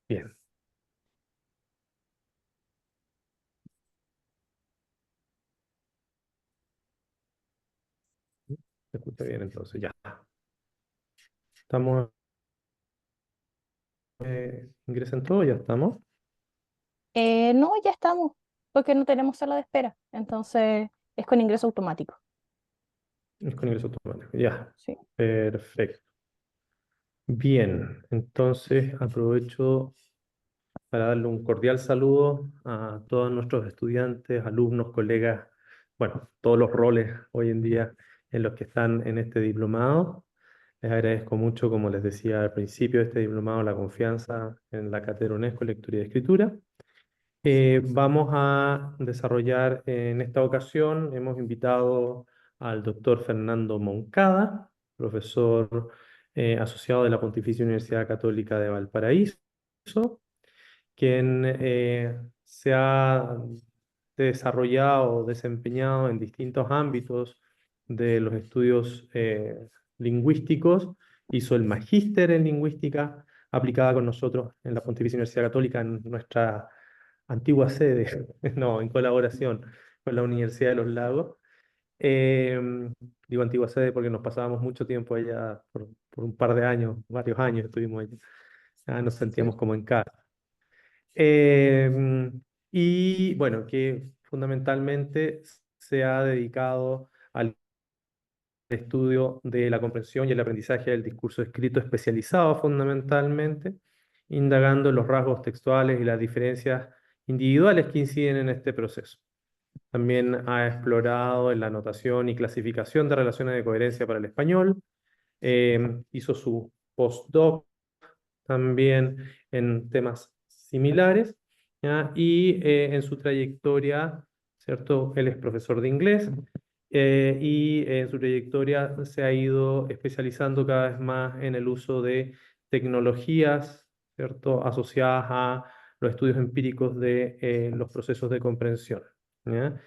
Bien, se escucha bien entonces, ya. Estamos, ingresen todos, ya estamos. No, ya estamos, porque no tenemos sala de espera. Entonces, es con ingreso automático. Es con ingreso automático, ya. Sí. Perfecto. Bien, entonces aprovecho para darle un cordial saludo a todos nuestros estudiantes, alumnos, colegas, bueno, todos los roles hoy en día en los que están en este diplomado. Les agradezco mucho, como les decía al principio de este diplomado, la confianza en la Cátedra UNESCO Lectura y Escritura. Vamos a desarrollar en esta ocasión, hemos invitado al doctor Fernando Moncada, profesor asociado de la Pontificia Universidad Católica de Valparaíso, quien se ha desarrollado, desempeñado en distintos ámbitos de los estudios lingüísticos, hizo el magíster en lingüística aplicada con nosotros en la Pontificia Universidad Católica, en nuestra antigua sede, no, en colaboración con la Universidad de los Lagos. Eh, Digo antigua sede porque nos pasábamos mucho tiempo allá, por un par de años, varios años estuvimos allá. Ya nos Sí. sentíamos como en casa. Eh, y bueno, que fundamentalmente se ha dedicado al estudio de la comprensión y el aprendizaje del discurso escrito especializado fundamentalmente, indagando en los rasgos textuales y las diferencias individuales que inciden en este proceso. También ha explorado en la anotación y clasificación de relaciones de coherencia para el español. Hizo su postdoc también en temas similares, ¿ya? Y en su trayectoria, ¿cierto? Él es profesor de inglés y en su trayectoria se ha ido especializando cada vez más en el uso de tecnologías, ¿cierto? Asociadas a los estudios empíricos de los procesos de comprensión, ¿ya?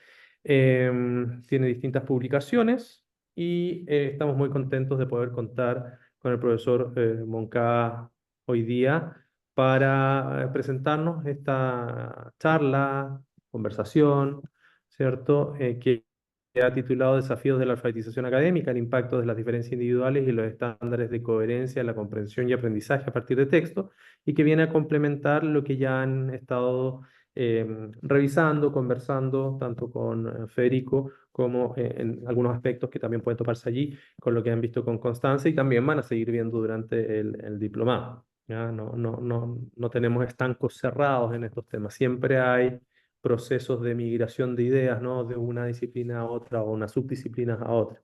Tiene distintas publicaciones y estamos muy contentos de poder contar con el profesor Moncada hoy día para presentarnos esta charla, conversación, ¿cierto? Que ha titulado Desafíos de la alfabetización académica, el impacto de las diferencias individuales y los estándares de coherencia en la comprensión y aprendizaje a partir de texto, y que viene a complementar lo que ya han estado revisando, conversando, tanto con Federico como en algunos aspectos que también pueden toparse allí, con lo que han visto con Constanza y también van a seguir viendo durante el diplomado. ¿Ya? No tenemos estancos cerrados en estos temas. Siempre hay procesos de migración de ideas, ¿no? De una disciplina a otra o una subdisciplina a otra.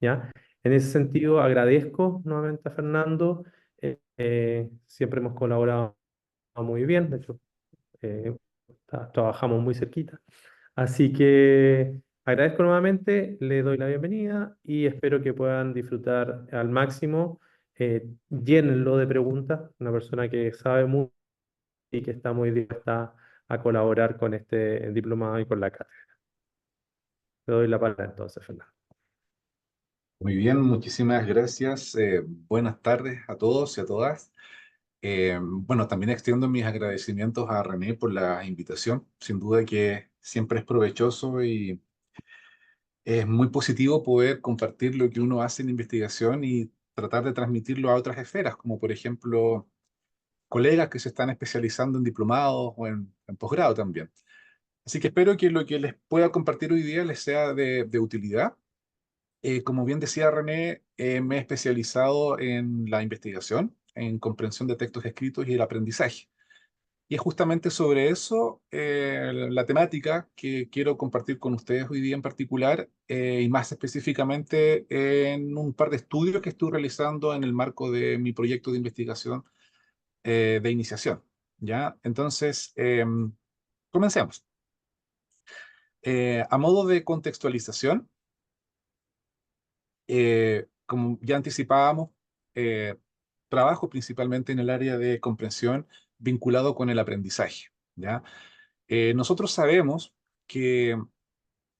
¿Ya? En ese sentido, agradezco nuevamente a Fernando. Siempre hemos colaborado muy bien, de hecho, eh, trabajamos muy cerquita. Así que agradezco nuevamente, le doy la bienvenida y espero que puedan disfrutar al máximo. Llénenlo de preguntas, una persona que sabe mucho y que está muy dispuesta a colaborar con este diplomado y con la cátedra. Le doy la palabra entonces, Fernando. Muy bien, muchísimas gracias. Buenas tardes a todos y a todas. Bueno, también extiendo mis agradecimientos a René por la invitación. Sin duda que siempre es provechoso y es muy positivo poder compartir lo que uno hace en investigación y tratar de transmitirlo a otras esferas, como por ejemplo colegas que se están especializando en diplomados o en posgrado también. Así que espero que lo que les pueda compartir hoy día les sea de utilidad. Como bien decía René, me he especializado en la investigación, en comprensión de textos escritos y el aprendizaje. Y es justamente sobre eso la temática que quiero compartir con ustedes hoy día en particular, y más específicamente en un par de estudios que estoy realizando en el marco de mi proyecto de investigación de iniciación. ¿Ya? Entonces, comencemos. A modo de contextualización, como ya anticipábamos, eh, trabajo principalmente en el área de comprensión vinculado con el aprendizaje, ¿ya? Nosotros sabemos que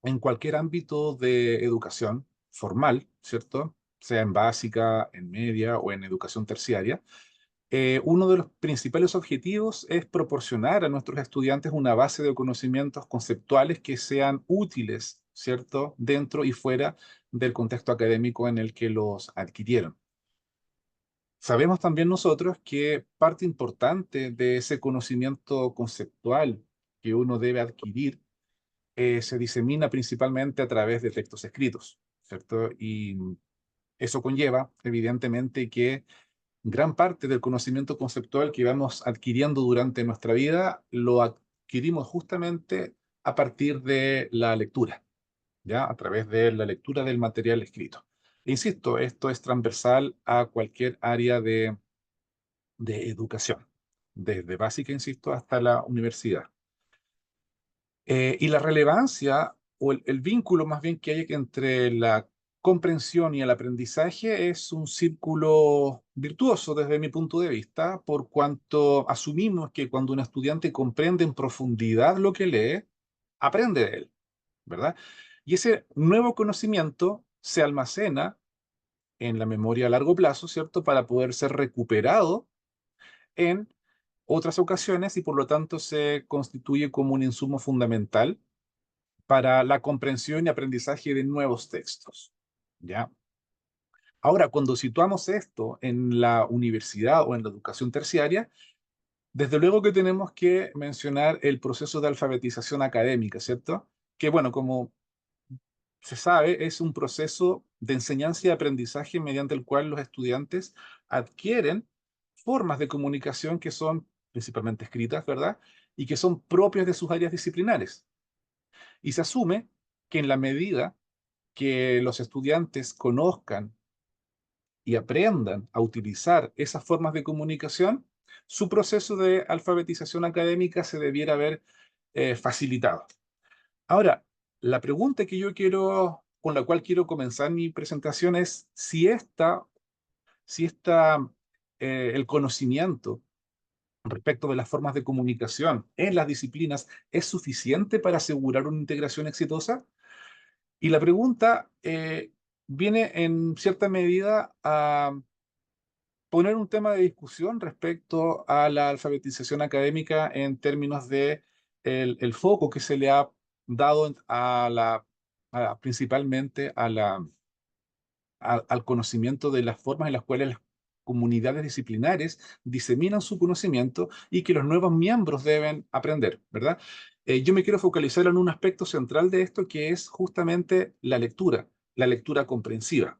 en cualquier ámbito de educación formal, ¿cierto? Sea en básica, en media o en educación terciaria, uno de los principales objetivos es proporcionar a nuestros estudiantes una base de conocimientos conceptuales que sean útiles, ¿cierto?, dentro y fuera del contexto académico en el que los adquirieron. Sabemos también nosotros que parte importante de ese conocimiento conceptual que uno debe adquirir se disemina principalmente a través de textos escritos, ¿cierto? Y eso conlleva, evidentemente, que gran parte del conocimiento conceptual que vamos adquiriendo durante nuestra vida lo adquirimos justamente a partir de la lectura, ¿ya? A través de la lectura del material escrito. Insisto, esto es transversal a cualquier área de educación, desde básica, insisto, hasta la universidad. Y la relevancia o el vínculo más bien que hay entre la comprensión y el aprendizaje es un círculo virtuoso desde mi punto de vista, por cuanto asumimos que cuando un estudiante comprende en profundidad lo que lee, aprende de él, ¿verdad? Y ese nuevo conocimiento se almacena en la memoria a largo plazo, ¿cierto? Para poder ser recuperado en otras ocasiones y por lo tanto se constituye como un insumo fundamental para la comprensión y aprendizaje de nuevos textos. ¿Ya? Ahora, cuando situamos esto en la universidad o en la educación terciaria, desde luego que tenemos que mencionar el proceso de alfabetización académica, ¿cierto? Que bueno, como se sabe, es un proceso de enseñanza y aprendizaje mediante el cual los estudiantes adquieren formas de comunicación que son principalmente escritas, ¿verdad? Y que son propias de sus áreas disciplinares. Y se asume que en la medida que los estudiantes conozcan y aprendan a utilizar esas formas de comunicación, su proceso de alfabetización académica se debiera haber facilitado. Ahora, la pregunta que yo quiero, con la cual quiero comenzar mi presentación es si el conocimiento respecto de las formas de comunicación en las disciplinas es suficiente para asegurar una integración exitosa. Y la pregunta viene en cierta medida a poner un tema de discusión respecto a la alfabetización académica en términos de el foco que se le ha dado principalmente al conocimiento de las formas en las cuales las comunidades disciplinares diseminan su conocimiento y que los nuevos miembros deben aprender, ¿verdad? Yo me quiero focalizar en un aspecto central de esto que es justamente la lectura comprensiva.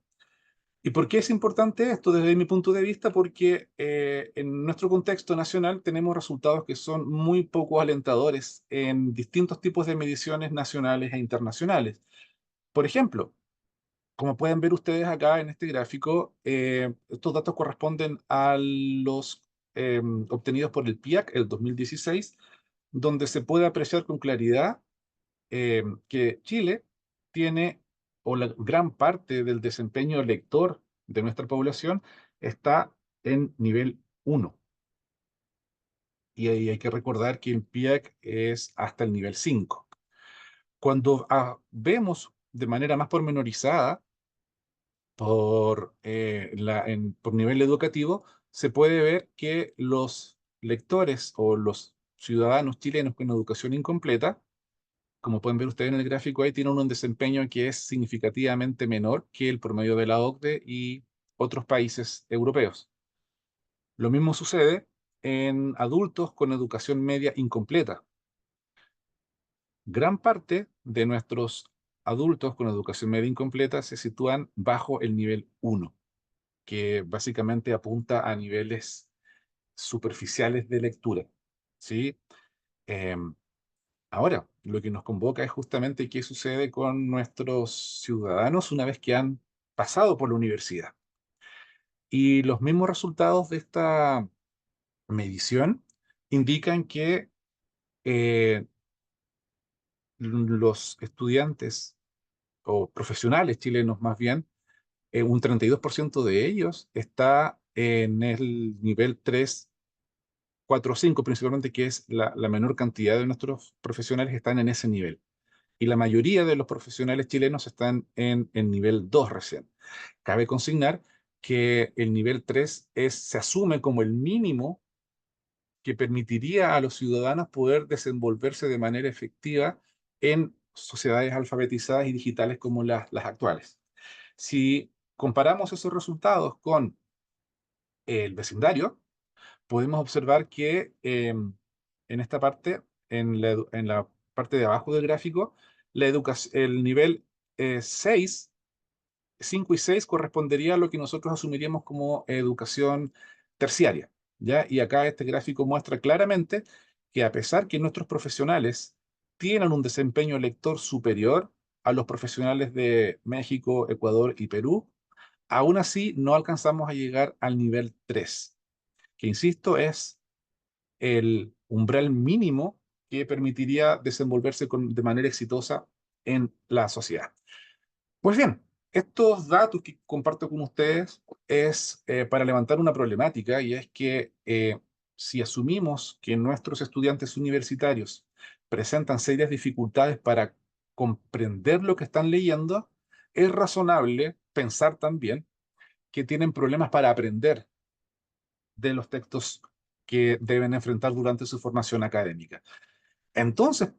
¿Y por qué es importante esto desde mi punto de vista? Porque en nuestro contexto nacional tenemos resultados que son muy poco alentadores en distintos tipos de mediciones nacionales e internacionales. Por ejemplo, como pueden ver ustedes acá en este gráfico, estos datos corresponden a los obtenidos por el PIAC el 2016, donde se puede apreciar con claridad que Chile tiene, o la gran parte del desempeño lector de nuestra población está en nivel 1. Y ahí hay que recordar que el PIAC es hasta el nivel 5. Cuando vemos de manera más pormenorizada por nivel educativo, se puede ver que los lectores o los ciudadanos chilenos con educación incompleta, como pueden ver ustedes en el gráfico ahí, tienen un desempeño que es significativamente menor que el promedio de la OCDE y otros países europeos. Lo mismo sucede en adultos con educación media incompleta. Gran parte de nuestros adultos con educación media incompleta se sitúan bajo el nivel 1, que básicamente apunta a niveles superficiales de lectura, ¿sí? Em, Ahora, lo que nos convoca es justamente qué sucede con nuestros ciudadanos una vez que han pasado por la universidad. Y los mismos resultados de esta medición indican que eh, los estudiantes o profesionales chilenos más bien, un 32% de ellos está en el nivel 3, 4, 5 principalmente, que es la menor cantidad de nuestros profesionales están en ese nivel. Y la mayoría de los profesionales chilenos están en nivel 2 recién. Cabe consignar que el nivel 3 se asume como el mínimo que permitiría a los ciudadanos poder desenvolverse de manera efectiva en sociedades alfabetizadas y digitales como las actuales. Si comparamos esos resultados con el vecindario, podemos observar que en esta parte, en la parte de abajo del gráfico, el nivel 6, 5 y 6 correspondería a lo que nosotros asumiríamos como educación terciaria, ¿ya? Y acá este gráfico muestra claramente que a pesar que nuestros profesionales tienen un desempeño lector superior a los profesionales de México, Ecuador y Perú, aún así no alcanzamos a llegar al nivel 3, que insisto es el umbral mínimo que permitiría desenvolverse de manera exitosa en la sociedad. Pues bien, estos datos que comparto con ustedes es para levantar una problemática, y es que si asumimos que nuestros estudiantes universitarios presentan serias dificultades para comprender lo que están leyendo, es razonable pensar también que tienen problemas para aprender de los textos que deben enfrentar durante su formación académica. Entonces,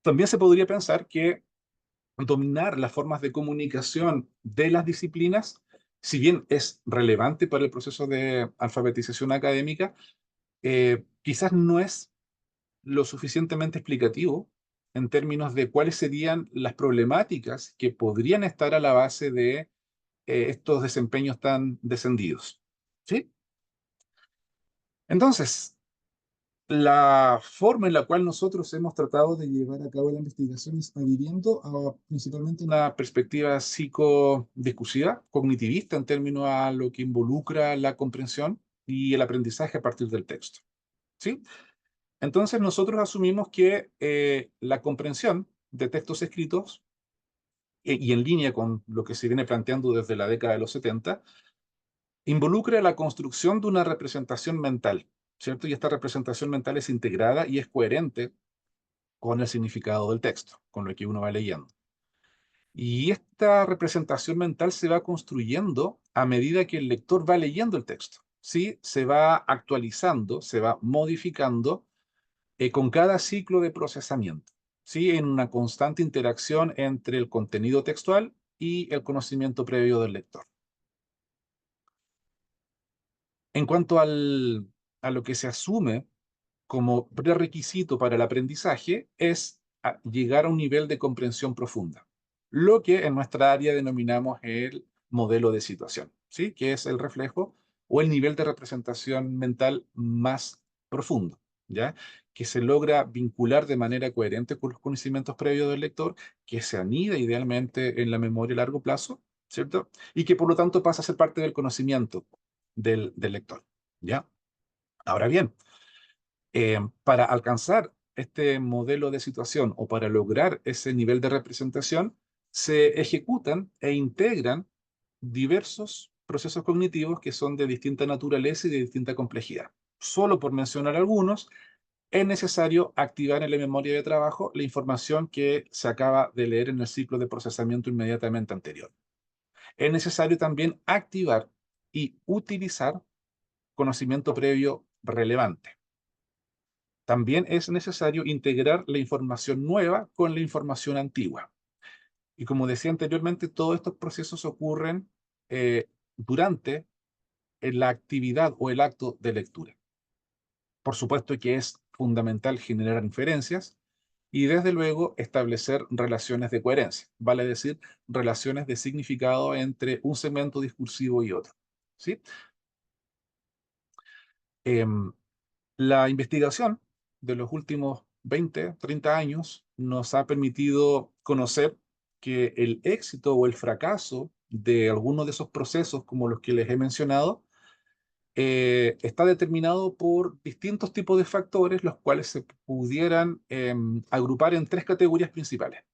también se podría pensar que dominar las formas de comunicación de las disciplinas, si bien es relevante para el proceso de alfabetización académica, quizás no es lo suficientemente explicativo en términos de cuáles serían las problemáticas que podrían estar a la base de estos desempeños tan descendidos. ¿Sí? Entonces, la forma en la cual nosotros hemos tratado de llevar a cabo la investigación es adhiriendo a principalmente una perspectiva psicodiscursiva, cognitivista en términos a lo que involucra la comprensión y el aprendizaje a partir del texto. ¿Sí? Entonces nosotros asumimos que la comprensión de textos escritos y en línea con lo que se viene planteando desde la década de los 70, involucra la construcción de una representación mental, ¿cierto? Y esta representación mental es integrada y es coherente con el significado del texto, con lo que uno va leyendo. Y esta representación mental se va construyendo a medida que el lector va leyendo el texto, ¿sí? Se va actualizando, se va modificando con cada ciclo de procesamiento, ¿sí? En una constante interacción entre el contenido textual y el conocimiento previo del lector. En cuanto a lo que se asume como prerequisito para el aprendizaje es llegar a un nivel de comprensión profunda, lo que en nuestra área denominamos el modelo de situación, ¿sí? Que es el reflejo o el nivel de representación mental más profundo, ¿ya? Que se logra vincular de manera coherente con los conocimientos previos del lector, que se anida idealmente en la memoria a largo plazo, ¿cierto? Y que por lo tanto pasa a ser parte del conocimiento del lector, ¿ya? Ahora bien, para alcanzar este modelo de situación o para lograr ese nivel de representación, se ejecutan e integran diversos procesos cognitivos que son de distinta naturaleza y de distinta complejidad. Solo por mencionar algunos, es necesario activar en la memoria de trabajo la información que se acaba de leer en el ciclo de procesamiento inmediatamente anterior. Es necesario también activar y utilizar conocimiento previo relevante. También es necesario integrar la información nueva con la información antigua. Y como decía anteriormente, todos estos procesos ocurren durante la actividad o el acto de lectura. Por supuesto que es fundamental generar inferencias y desde luego establecer relaciones de coherencia, vale decir, relaciones de significado entre un segmento discursivo y otro. ¿Sí? Em, La investigación de los últimos 20, 30 años nos ha permitido conocer que el éxito o el fracaso de algunos de esos procesos, como los que les he mencionado, está determinado por distintos tipos de factores, los cuales se pudieran agrupar en tres categorías principales.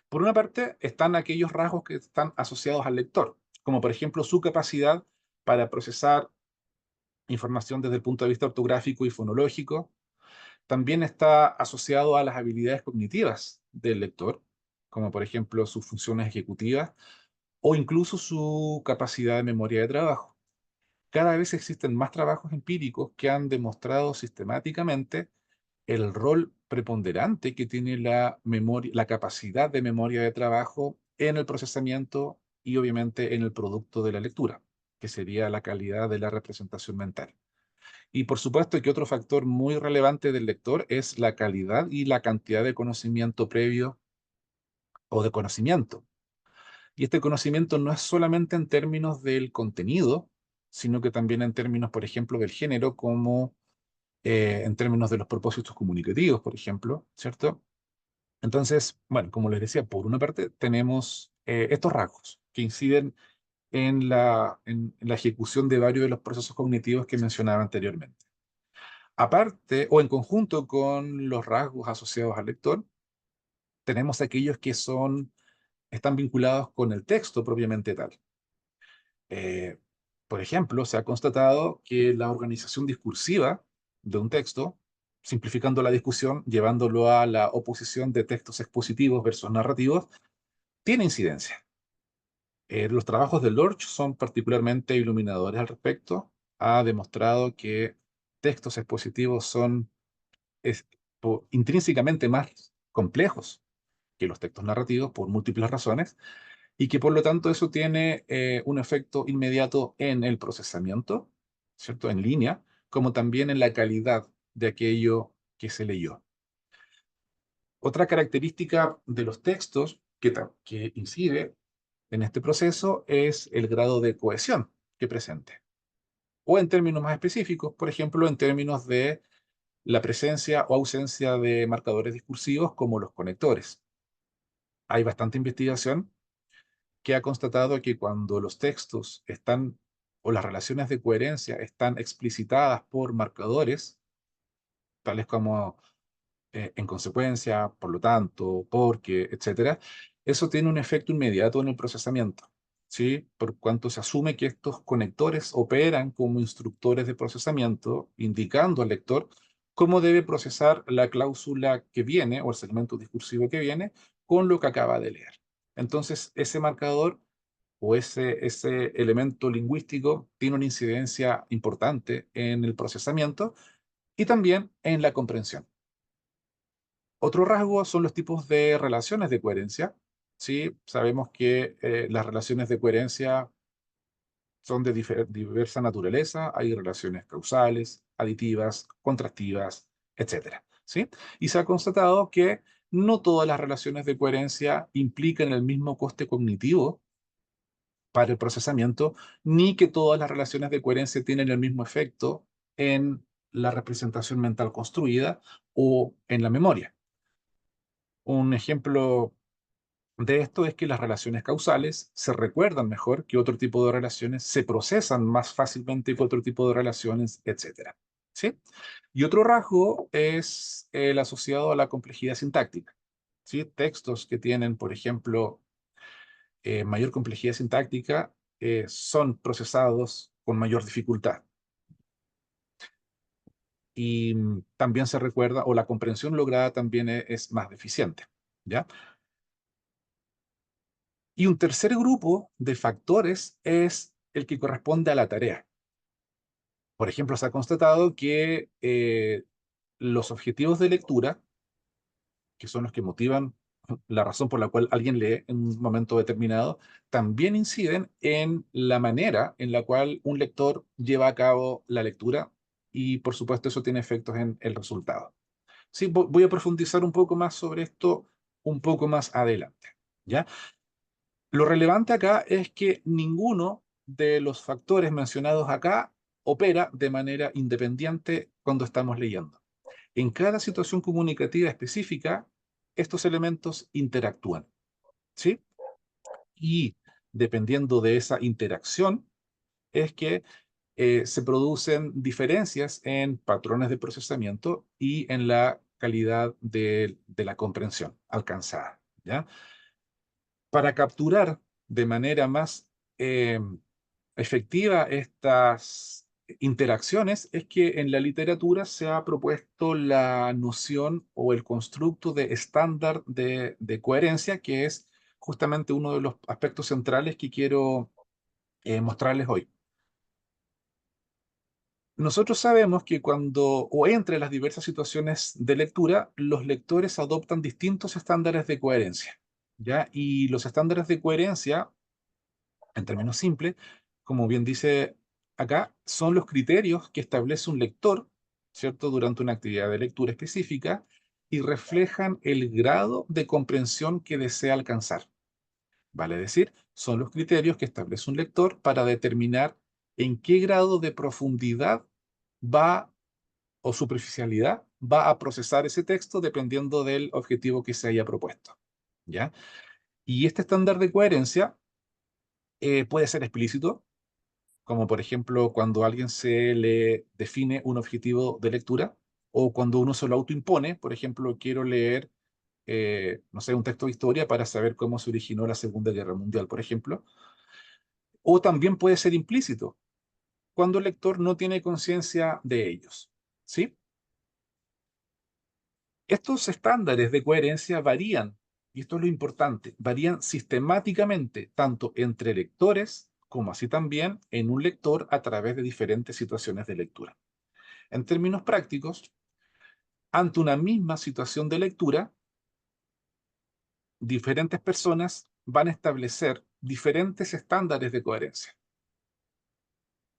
Por una parte, están aquellos rasgos que están asociados al lector, como por ejemplo su capacidad para procesar información desde el punto de vista ortográfico y fonológico. También está asociado a las habilidades cognitivas del lector, como por ejemplo sus funciones ejecutivas o incluso su capacidad de memoria de trabajo. Cada vez existen más trabajos empíricos que han demostrado sistemáticamente el rol preponderante que tiene la memoria, la capacidad de memoria de trabajo en el procesamiento y obviamente en el producto de la lectura, que sería la calidad de la representación mental. Y por supuesto que otro factor muy relevante del lector es la calidad y la cantidad de conocimiento previo o de conocimiento. Y este conocimiento no es solamente en términos del contenido, sino que también en términos, por ejemplo, del género, como en términos de los propósitos comunicativos, por ejemplo, ¿cierto? Entonces, bueno, como les decía, por una parte tenemos estos rasgos que inciden en la ejecución de varios de los procesos cognitivos que mencionaba anteriormente. Aparte, o en conjunto con los rasgos asociados al lector, tenemos aquellos que están vinculados con el texto propiamente tal. Eh, por ejemplo, se ha constatado que la organización discursiva de un texto, simplificando la discusión, llevándolo a la oposición de textos expositivos versus narrativos, tiene incidencia. Los trabajos de Lorch son particularmente iluminadores al respecto. Ha demostrado que textos expositivos son intrínsecamente más complejos que los textos narrativos por múltiples razones y que por lo tanto eso tiene un efecto inmediato en el procesamiento, ¿cierto? En línea, como también en la calidad de aquello que se leyó. Otra característica de los textos que incide en este proceso es el grado de cohesión que presente. O en términos más específicos, por ejemplo, en términos de la presencia o ausencia de marcadores discursivos como los conectores. Hay bastante investigación que ha constatado que cuando los textos están o las relaciones de coherencia están explicitadas por marcadores, tales como en consecuencia, por lo tanto, porque, etcétera, eso tiene un efecto inmediato en el procesamiento, ¿sí? Por cuanto se asume que estos conectores operan como instructores de procesamiento, indicando al lector cómo debe procesar la cláusula que viene o el segmento discursivo que viene con lo que acaba de leer. Entonces, ese marcador o ese elemento lingüístico tiene una incidencia importante en el procesamiento y también en la comprensión. Otro rasgo son los tipos de relaciones de coherencia. Sí, sabemos que las relaciones de coherencia son de diversa naturaleza. Hay relaciones causales, aditivas, contrastivas, etcétera. ¿Sí? Y se ha constatado que no todas las relaciones de coherencia implican el mismo coste cognitivo para el procesamiento, ni que todas las relaciones de coherencia tienen el mismo efecto en la representación mental construida o en la memoria. Un ejemplo de esto es que las relaciones causales se recuerdan mejor que otro tipo de relaciones, se procesan más fácilmente que otro tipo de relaciones, etcétera. ¿Sí? Y otro rasgo es el asociado a la complejidad sintáctica. ¿Sí? Textos que tienen, por ejemplo, mayor complejidad sintáctica son procesados con mayor dificultad. Y también se recuerda, o la comprensión lograda también es más deficiente. ¿Ya? Y un tercer grupo de factores es el que corresponde a la tarea. Por ejemplo, se ha constatado que los objetivos de lectura, que son los que motivan la razón por la cual alguien lee en un momento determinado, también inciden en la manera en la cual un lector lleva a cabo la lectura y, por supuesto, eso tiene efectos en el resultado. Sí, voy a profundizar un poco más sobre esto un poco más adelante. ¿Ya? Lo relevante acá es que ninguno de los factores mencionados acá opera de manera independiente cuando estamos leyendo. En cada situación comunicativa específica, estos elementos interactúan, ¿sí? Y dependiendo de esa interacción, es que se producen diferencias en patrones de procesamiento y en la calidad de la comprensión alcanzada, ¿ya? Para capturar de manera más eh, efectiva estas interacciones es que en la literatura se ha propuesto la noción o el constructo de estándar de coherencia, que es justamente uno de los aspectos centrales que quiero mostrarles hoy. Nosotros sabemos que cuando, o entre las diversas situaciones de lectura, los lectores adoptan distintos estándares de coherencia, ¿ya? Y los estándares de coherencia, en términos simples, como bien dice acá, son los criterios que establece un lector, ¿cierto?, durante una actividad de lectura específica y reflejan el grado de comprensión que desea alcanzar. Vale decir, son los criterios que establece un lector para determinar en qué grado de profundidad va o superficialidad va a procesar ese texto dependiendo del objetivo que se haya propuesto. ¿Ya? Y este estándar de coherencia puede ser explícito, como por ejemplo cuando a alguien se le define un objetivo de lectura, o cuando uno se lo autoimpone, por ejemplo, quiero leer, no sé, un texto de historia para saber cómo se originó la Segunda Guerra Mundial, por ejemplo. O también puede ser implícito, cuando el lector no tiene conciencia de ellos. ¿Sí? Estos estándares de coherencia varían, y esto es lo importante, varían sistemáticamente, tanto entre lectores como así también en un lector a través de diferentes situaciones de lectura. En términos prácticos, ante una misma situación de lectura, diferentes personas van a establecer diferentes estándares de coherencia.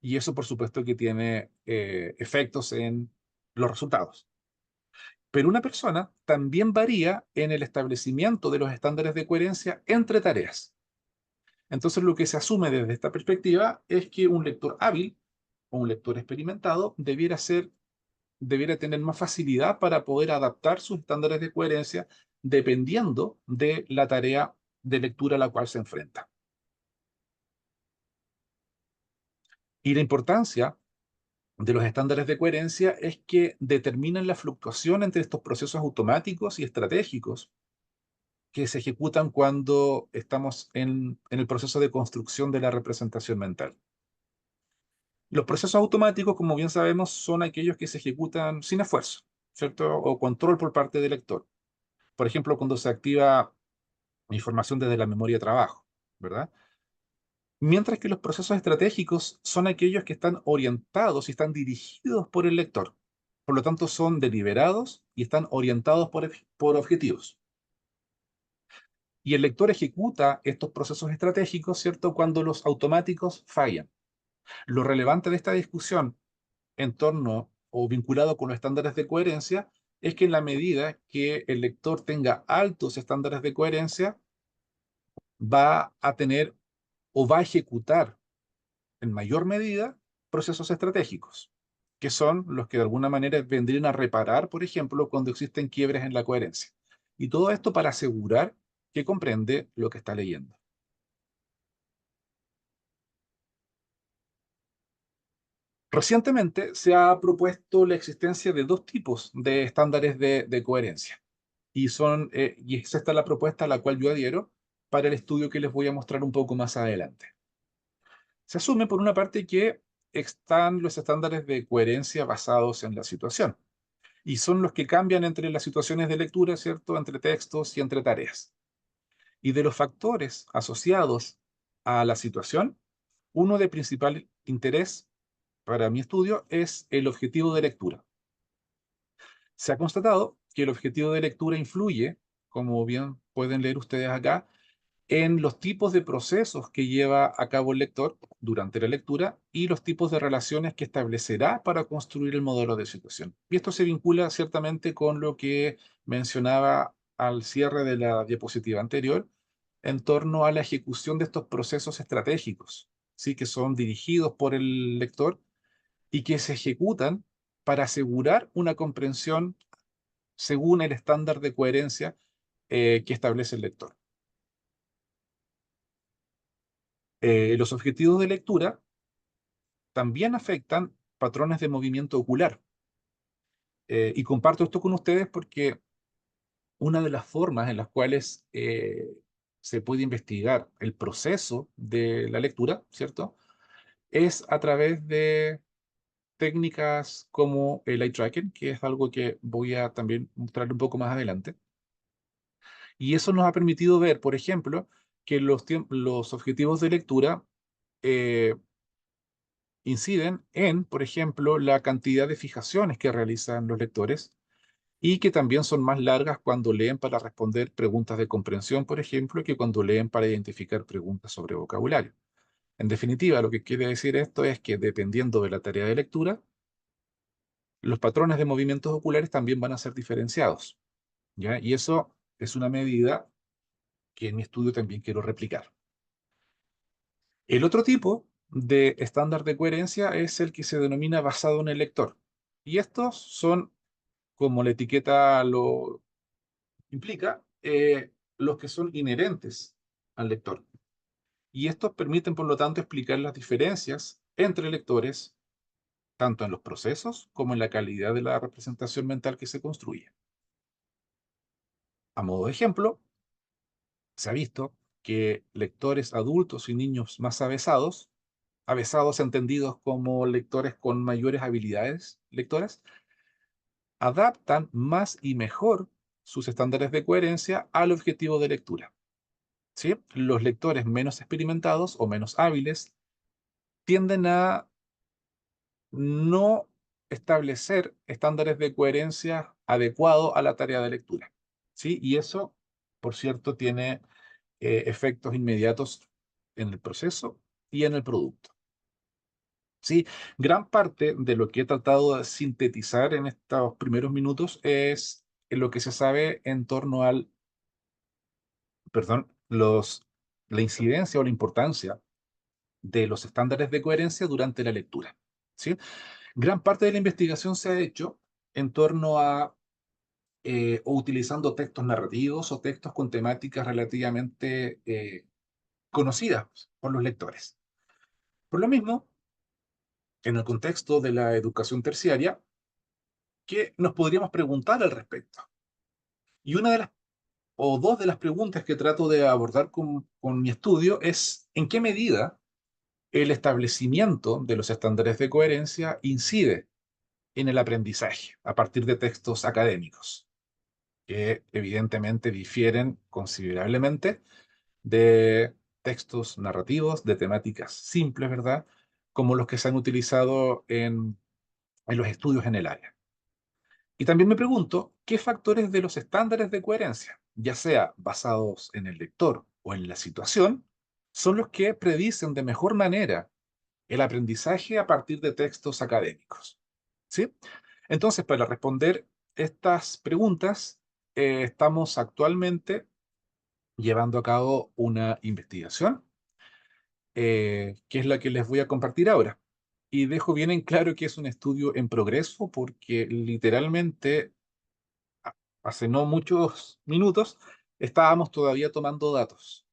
Y eso, por supuesto, que tiene efectos en los resultados. Pero una persona también varía en el establecimiento de los estándares de coherencia entre tareas. Entonces, lo que se asume desde esta perspectiva es que un lector hábil o un lector experimentado debiera tener más facilidad para poder adaptar sus estándares de coherencia dependiendo de la tarea de lectura a la cual se enfrenta. Y la importancia de los estándares de coherencia es que determinan la fluctuación entre estos procesos automáticos y estratégicos que se ejecutan cuando estamos en el proceso de construcción de la representación mental. Los procesos automáticos, como bien sabemos, son aquellos que se ejecutan sin esfuerzo, ¿cierto? O control por parte del lector. Por ejemplo, cuando se activa información desde la memoria de trabajo, ¿verdad? Mientras que los procesos estratégicos son aquellos que están orientados y están dirigidos por el lector. Por lo tanto, son deliberados y están orientados por objetivos. Y el lector ejecuta estos procesos estratégicos, ¿cierto?, cuando los automáticos fallan. Lo relevante de esta discusión en torno o vinculado con los estándares de coherencia es que en la medida que el lector tenga altos estándares de coherencia, va a tener o va a ejecutar en mayor medida procesos estratégicos, que son los que de alguna manera vendrían a reparar, por ejemplo, cuando existen quiebres en la coherencia. Y todo esto para asegurar que comprende lo que está leyendo. Recientemente se ha propuesto la existencia de dos tipos de estándares de coherencia. Y es esta la propuesta a la cual yo adhiero para el estudio que les voy a mostrar un poco más adelante. Se asume, por una parte, que están los estándares de coherencia basados en la situación, y son los que cambian entre las situaciones de lectura, ¿cierto?, entre textos y entre tareas. Y de los factores asociados a la situación, uno de principal interés para mi estudio es el objetivo de lectura. Se ha constatado que el objetivo de lectura influye, como bien pueden leer ustedes acá, en los tipos de procesos que lleva a cabo el lector durante la lectura y los tipos de relaciones que establecerá para construir el modelo de situación. Y esto se vincula ciertamente con lo que mencionaba al cierre de la diapositiva anterior en torno a la ejecución de estos procesos estratégicos, ¿sí?, que son dirigidos por el lector y que se ejecutan para asegurar una comprensión según el estándar de coherencia que establece el lector. Los objetivos de lectura también afectan patrones de movimiento ocular. Y comparto esto con ustedes porque una de las formas en las cuales se puede investigar el proceso de la lectura, ¿cierto?, es a través de técnicas como el eye tracking, que es algo que voy a también mostrar un poco más adelante. Y eso nos ha permitido ver, por ejemplo, que los objetivos de lectura eh, inciden en, por ejemplo, la cantidad de fijaciones que realizan los lectores y que también son más largas cuando leen para responder preguntas de comprensión, por ejemplo, que cuando leen para identificar preguntas sobre vocabulario. En definitiva, lo que quiere decir esto es que dependiendo de la tarea de lectura, los patrones de movimientos oculares también van a ser diferenciados, ¿ya? Y eso es una medida que en mi estudio también quiero replicar. El otro tipo de estándar de coherencia es el que se denomina basado en el lector. Y estos son, como la etiqueta lo implica, los que son inherentes al lector. Y estos permiten, por lo tanto, explicar las diferencias entre lectores, tanto en los procesos como en la calidad de la representación mental que se construye. A modo de ejemplo, se ha visto que lectores adultos y niños más avesados entendidos como lectores con mayores habilidades lectoras, adaptan más y mejor sus estándares de coherencia al objetivo de lectura. ¿Sí? Los lectores menos experimentados o menos hábiles tienden a no establecer estándares de coherencia adecuados a la tarea de lectura. ¿Sí? Y eso, por cierto, tiene efectos inmediatos en el proceso y en el producto. ¿Sí? Gran parte de lo que he tratado de sintetizar en estos primeros minutos es lo que se sabe en torno al, perdón, la incidencia o la importancia de los estándares de coherencia durante la lectura. ¿Sí? Gran parte de la investigación se ha hecho en torno a o utilizando textos narrativos o textos con temáticas relativamente conocidas por los lectores. Por lo mismo, en el contexto de la educación terciaria, ¿qué nos podríamos preguntar al respecto? Y una de las, o dos de las preguntas que trato de abordar con mi estudio es ¿en qué medida el establecimiento de los estándares de coherencia incide en el aprendizaje a partir de textos académicos, que evidentemente difieren considerablemente de textos narrativos, de temáticas simples, ¿verdad? Como los que se han utilizado en los estudios en el área. Y también me pregunto, ¿qué factores de los estándares de coherencia, ya sea basados en el lector o en la situación, son los que predicen de mejor manera el aprendizaje a partir de textos académicos? ¿Sí? Entonces, para responder estas preguntas, estamos actualmente llevando a cabo una investigación, que es la que les voy a compartir ahora. Y dejo bien en claro que es un estudio en progreso porque literalmente hace no muchos minutos estábamos todavía tomando datos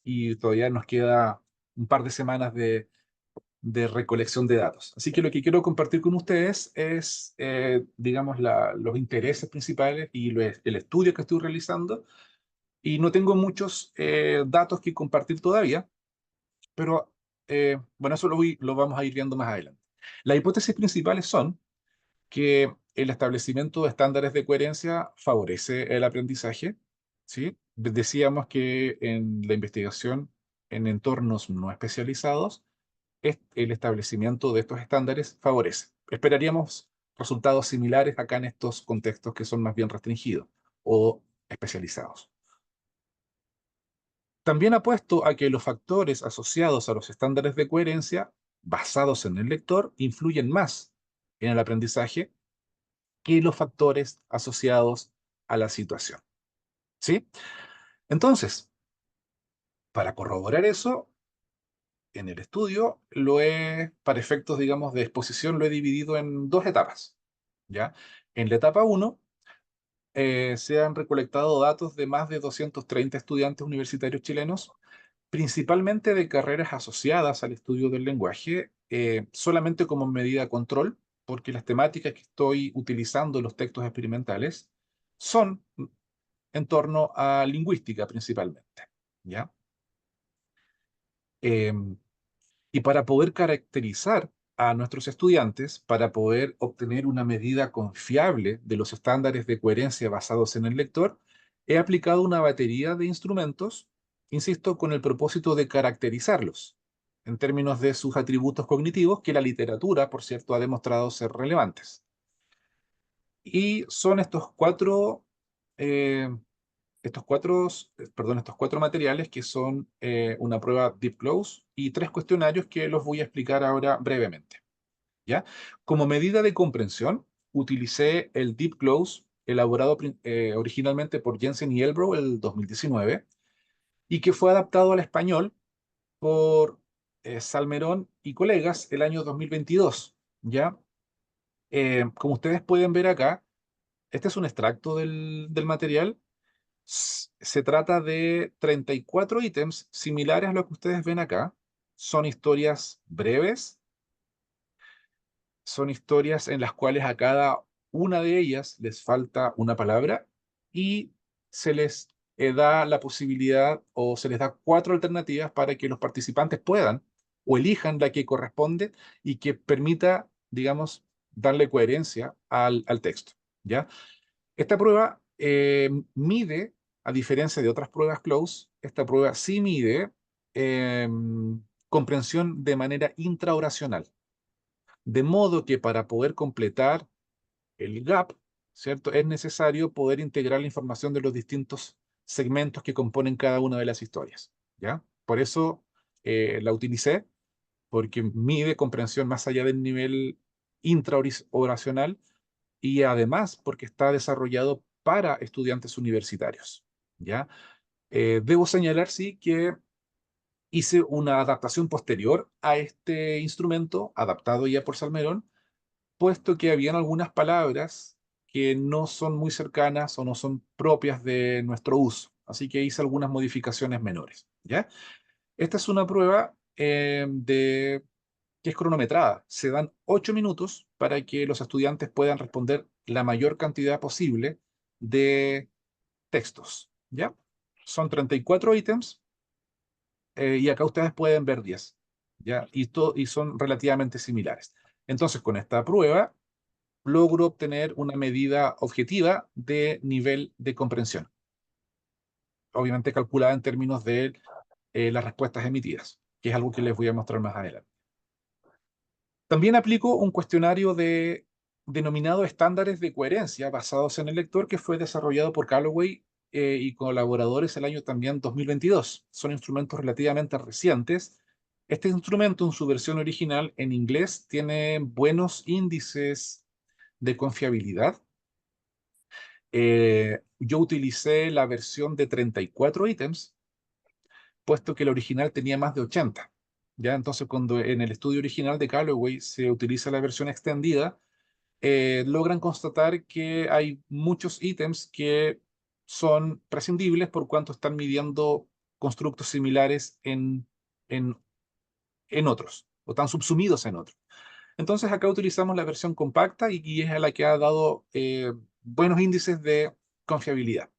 y todavía nos queda un par de semanas de recolección de datos. Así que lo que quiero compartir con ustedes es, digamos, los intereses principales y el estudio que estoy realizando. Y no tengo muchos datos que compartir todavía, pero bueno, eso lo vamos a ir viendo más adelante. Las hipótesis principales son que el establecimiento de estándares de coherencia favorece el aprendizaje, ¿sí? Decíamos que en la investigación en entornos no especializados, el establecimiento de estos estándares favorece. Esperaríamos resultados similares acá en estos contextos que son más bien restringidos o especializados. También apuesto a que los factores asociados a los estándares de coherencia basados en el lector influyen más en el aprendizaje que los factores asociados a la situación. ¿Sí? Entonces, para corroborar eso, en el estudio para efectos, digamos, de exposición, lo he dividido en dos etapas. ¿Ya? En la etapa 1, se han recolectado datos de más de 230 estudiantes universitarios chilenos, principalmente de carreras asociadas al estudio del lenguaje, solamente como medida de control, porque las temáticas que estoy utilizando en los textos experimentales son en torno a lingüística principalmente, ¿ya? Em, y para poder caracterizar a nuestros estudiantes, para poder obtener una medida confiable de los estándares de coherencia basados en el lector, he aplicado una batería de instrumentos, insisto, con el propósito de caracterizarlos en términos de sus atributos cognitivos, que la literatura, por cierto, ha demostrado ser relevantes. Y son eh, estos cuatro materiales que son una prueba Deep Close y tres cuestionarios que los voy a explicar ahora brevemente. ¿Ya? Como medida de comprensión, utilicé el Deep Close elaborado originalmente por Jensen y Elbrow el 2019 y que fue adaptado al español por Salmerón y colegas el año 2022. ¿Ya? Como ustedes pueden ver acá, este es un extracto del material. Se trata de 34 ítems similares a lo que ustedes ven acá. Son historias breves, son historias en las cuales a cada una de ellas les falta una palabra y se les da la posibilidad o se les da cuatro alternativas para que los participantes puedan o elijan la que corresponde y que permita, digamos, darle coherencia al texto. ¿Ya? Esta prueba mide, a diferencia de otras pruebas close, esta prueba sí mide comprensión de manera intraoracional. De modo que para poder completar el gap, ¿cierto? Es necesario poder integrar la información de los distintos segmentos que componen cada una de las historias, ¿ya? Por eso la utilicé, porque mide comprensión más allá del nivel intraoracional y además porque está desarrollado para estudiantes universitarios, ¿ya? Debo señalar, sí, que hice una adaptación posterior a este instrumento, adaptado ya por Salmerón, puesto que habían algunas palabras que no son muy cercanas o no son propias de nuestro uso. Así que hice algunas modificaciones menores, ¿ya? Esta es una prueba que es cronometrada. Se dan 8 minutos para que los estudiantes puedan responder la mayor cantidad posible de textos, ¿ya? Son 34 ítems y acá ustedes pueden ver 10, ¿ya? Y son relativamente similares. Entonces, con esta prueba logro obtener una medida objetiva de nivel de comprensión, obviamente calculada en términos de las respuestas emitidas, que es algo que les voy a mostrar más adelante. También aplico un cuestionario denominado estándares de coherencia basados en el lector que fue desarrollado por Callaway y colaboradores el año también 2022. Son instrumentos relativamente recientes. Este instrumento en su versión original en inglés tiene buenos índices de confiabilidad. Yo utilicé la versión de 34 ítems, puesto que el original tenía más de 80. ¿Ya? Entonces, cuando en el estudio original de Callaway se utiliza la versión extendida, logran constatar que hay muchos ítems que son prescindibles por cuanto están midiendo constructos similares en, en otros, o están subsumidos en otros. Entonces, acá utilizamos la versión compacta y es la que ha dado buenos índices de confiabilidad.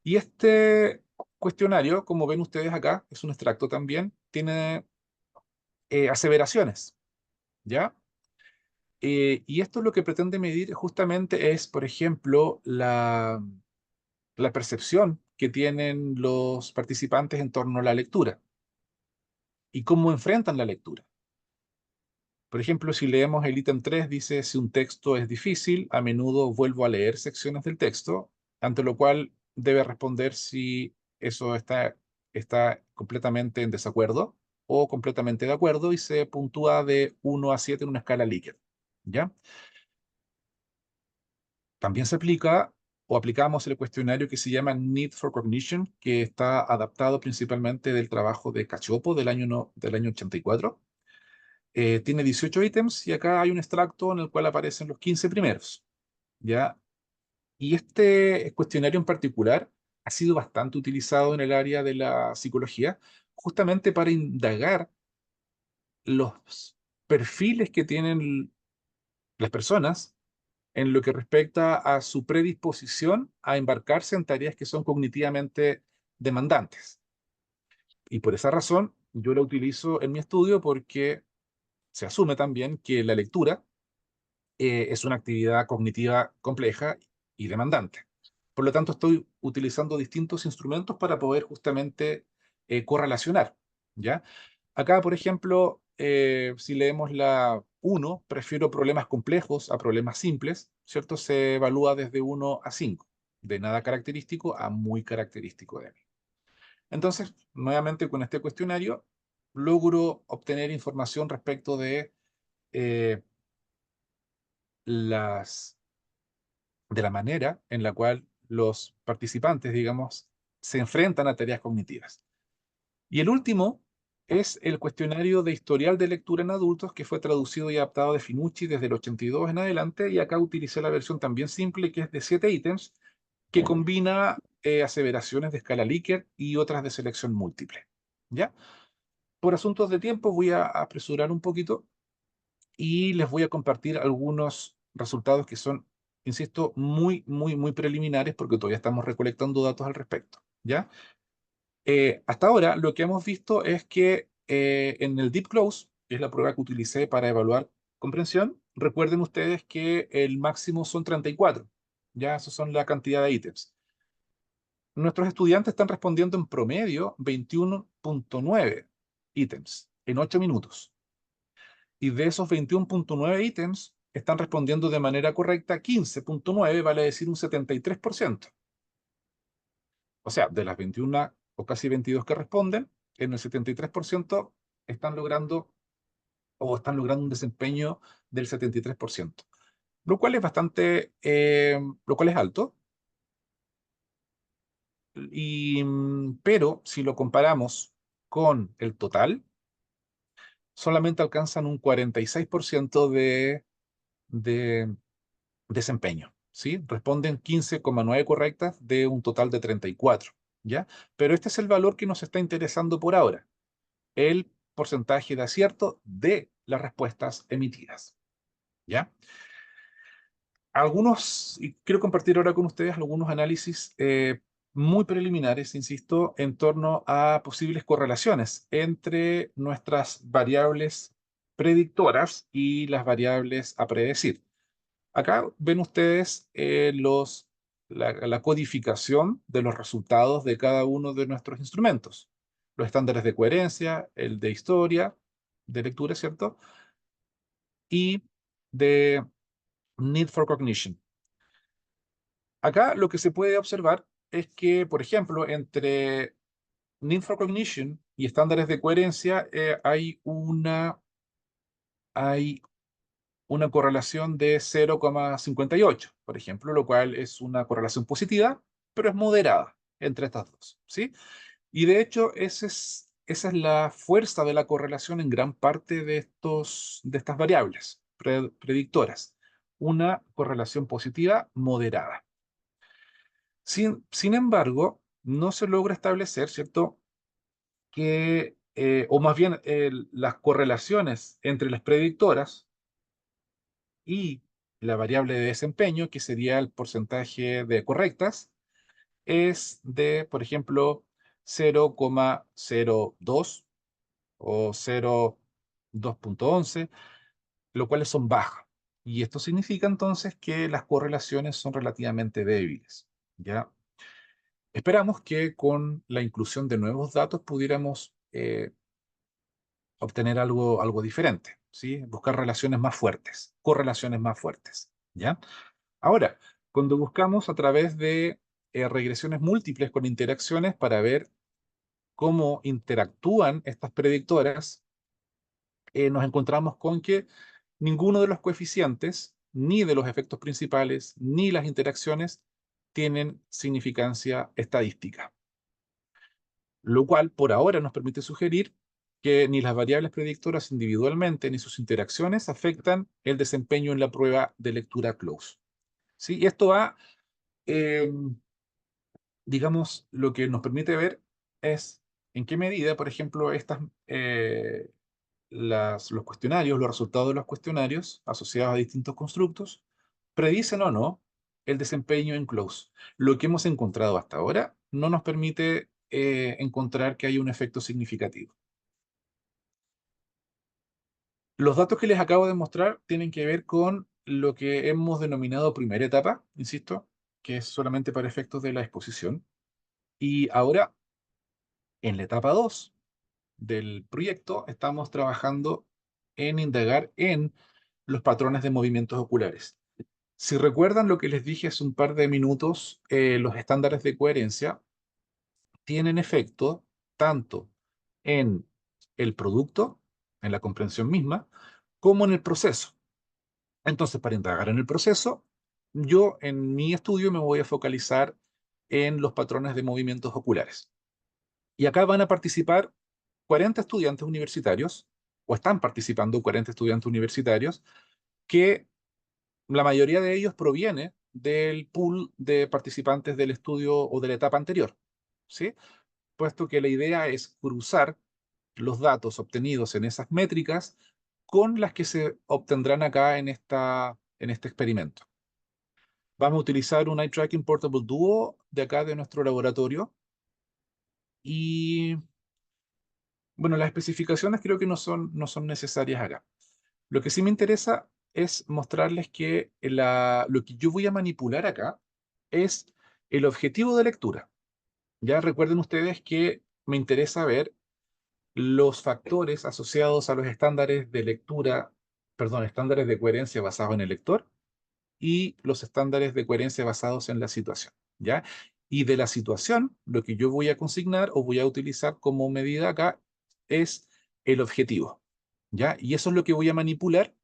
Y este cuestionario, como ven ustedes acá, es un extracto también, tiene aseveraciones, ¿ya? Y esto lo que pretende medir justamente es, por ejemplo, la percepción que tienen los participantes en torno a la lectura y cómo enfrentan la lectura. Por ejemplo, si leemos el ítem 3, dice, si un texto es difícil, a menudo vuelvo a leer secciones del texto, ante lo cual debe responder si eso está completamente en desacuerdo o completamente de acuerdo y se puntúa de 1 a 7 en una escala Likert, ¿ya? También se aplica o aplicamos el cuestionario que se llama Need for Cognition, que está adaptado principalmente del trabajo de Cachopo del año 84. Tiene 18 ítems y acá hay un extracto en el cual aparecen los 15 primeros, ¿ya? Y este cuestionario en particular ha sido bastante utilizado en el área de la psicología, justamente para indagar los perfiles que tienen las personas en lo que respecta a su predisposición a embarcarse en tareas que son cognitivamente demandantes. Y por esa razón, yo la utilizo en mi estudio porque se asume también que la lectura es una actividad cognitiva compleja y demandante. Por lo tanto, estoy utilizando distintos instrumentos para poder justamente correlacionar, ¿ya? Acá, por ejemplo, si leemos la 1, prefiero problemas complejos a problemas simples, ¿cierto? Se evalúa desde 1 a 5, de nada característico a muy característico de mí. Entonces, nuevamente con este cuestionario, logro obtener información respecto de eh, las, de la manera en la cual los participantes, digamos, se enfrentan a tareas cognitivas. Y el último es el cuestionario de historial de lectura en adultos, que fue traducido y adaptado de Finucci desde el 82 en adelante, y acá utilicé la versión también simple, que es de 7 ítems, que combina aseveraciones de escala Likert y otras de selección múltiple. ¿Ya? Por asuntos de tiempo voy a apresurar un poquito y les voy a compartir algunos resultados que son, insisto, muy preliminares porque todavía estamos recolectando datos al respecto. ¿Ya? Hasta ahora lo que hemos visto es que en el Deep Close, que es la prueba que utilicé para evaluar comprensión, recuerden ustedes que el máximo son 34. Ya, eso son la cantidad de ítems. Nuestros estudiantes están respondiendo en promedio 21.9 ítems en 8 minutos. Y de esos 21.9 ítems, están respondiendo de manera correcta 15.9, vale decir un 73%. O sea, de las 21 o casi 22 que responden, en el 73% están logrando están logrando un desempeño del 73%, lo cual es bastante, lo cual es alto. Pero si lo comparamos con el total, solamente alcanzan un 46% de desempeño, ¿sí? Responden 15,9 correctas de un total de 34, ¿ya? Pero este es el valor que nos está interesando por ahora, el porcentaje de acierto de las respuestas emitidas, ¿ya? Y quiero compartir ahora con ustedes algunos análisis muy preliminares, insisto, en torno a posibles correlaciones entre nuestras variables predictoras y las variables a predecir. Acá ven ustedes la codificación de los resultados de cada uno de nuestros instrumentos. Los estándares de coherencia, el de historia, de lectura, ¿cierto? Y de Need for Cognition. Acá lo que se puede observar es que, por ejemplo, entre Need for Cognition y estándares de coherencia hay una correlación de 0,58, por ejemplo, lo cual es una correlación positiva, pero es moderada entre estas dos, ¿sí? Y de hecho, esa es la fuerza de la correlación en gran parte de estas variables predictoras. Una correlación positiva moderada. Sin embargo, no se logra establecer, ¿cierto? O más bien, las correlaciones entre las predictoras y la variable de desempeño, que sería el porcentaje de correctas, es de, por ejemplo, 0,02 o 0,2.11, lo cual son bajas. Y esto significa entonces que las correlaciones son relativamente débiles, ¿ya? Esperamos que con la inclusión de nuevos datos pudiéramos obtener algo diferente, ¿sí? Buscar relaciones más fuertes, correlaciones más fuertes, ¿ya? Ahora, cuando buscamos a través de regresiones múltiples con interacciones para ver cómo interactúan estas predictoras, nos encontramos con que ninguno de los coeficientes, ni de los efectos principales, ni las interacciones tienen significancia estadística, lo cual por ahora nos permite sugerir que ni las variables predictoras individualmente ni sus interacciones afectan el desempeño en la prueba de lectura close. ¿Sí? Y esto va, eh, digamos, lo que nos permite ver es en qué medida, por ejemplo, los cuestionarios, los resultados de los cuestionarios asociados a distintos constructos, predicen o no el desempeño en close. Lo que hemos encontrado hasta ahora no nos permite encontrar que haya un efecto significativo. Los datos que les acabo de mostrar tienen que ver con lo que hemos denominado primera etapa, insisto, que es solamente para efectos de la exposición. Y ahora, en la etapa 2 del proyecto, estamos trabajando en indagar en los patrones de movimientos oculares. Si recuerdan lo que les dije hace un par de minutos, los estándares de coherencia tienen efecto tanto en el producto, en la comprensión misma, como en el proceso. Entonces, para indagar en el proceso, yo en mi estudio me voy a focalizar en los patrones de movimientos oculares. Y acá van a participar 40 estudiantes universitarios, o están participando 40 estudiantes universitarios, que la mayoría de ellos proviene del pool de participantes del estudio o de la etapa anterior, ¿sí? Puesto que la idea es cruzar los datos obtenidos en esas métricas con las que se obtendrán acá en este experimento. Vamos a utilizar un Eye Tracking Portable Duo de acá de nuestro laboratorio y, bueno, las especificaciones creo que no son necesarias acá. Lo que sí me interesa es mostrarles que lo que yo voy a manipular acá es el objetivo de lectura. Ya recuerden ustedes que me interesa ver los factores asociados a los estándares de lectura, perdón, estándares de coherencia basados en el lector y los estándares de coherencia basados en la situación, ¿ya? Y de la situación, lo que yo voy a consignar o voy a utilizar como medida acá es el objetivo, ¿ya? Y eso es lo que voy a manipular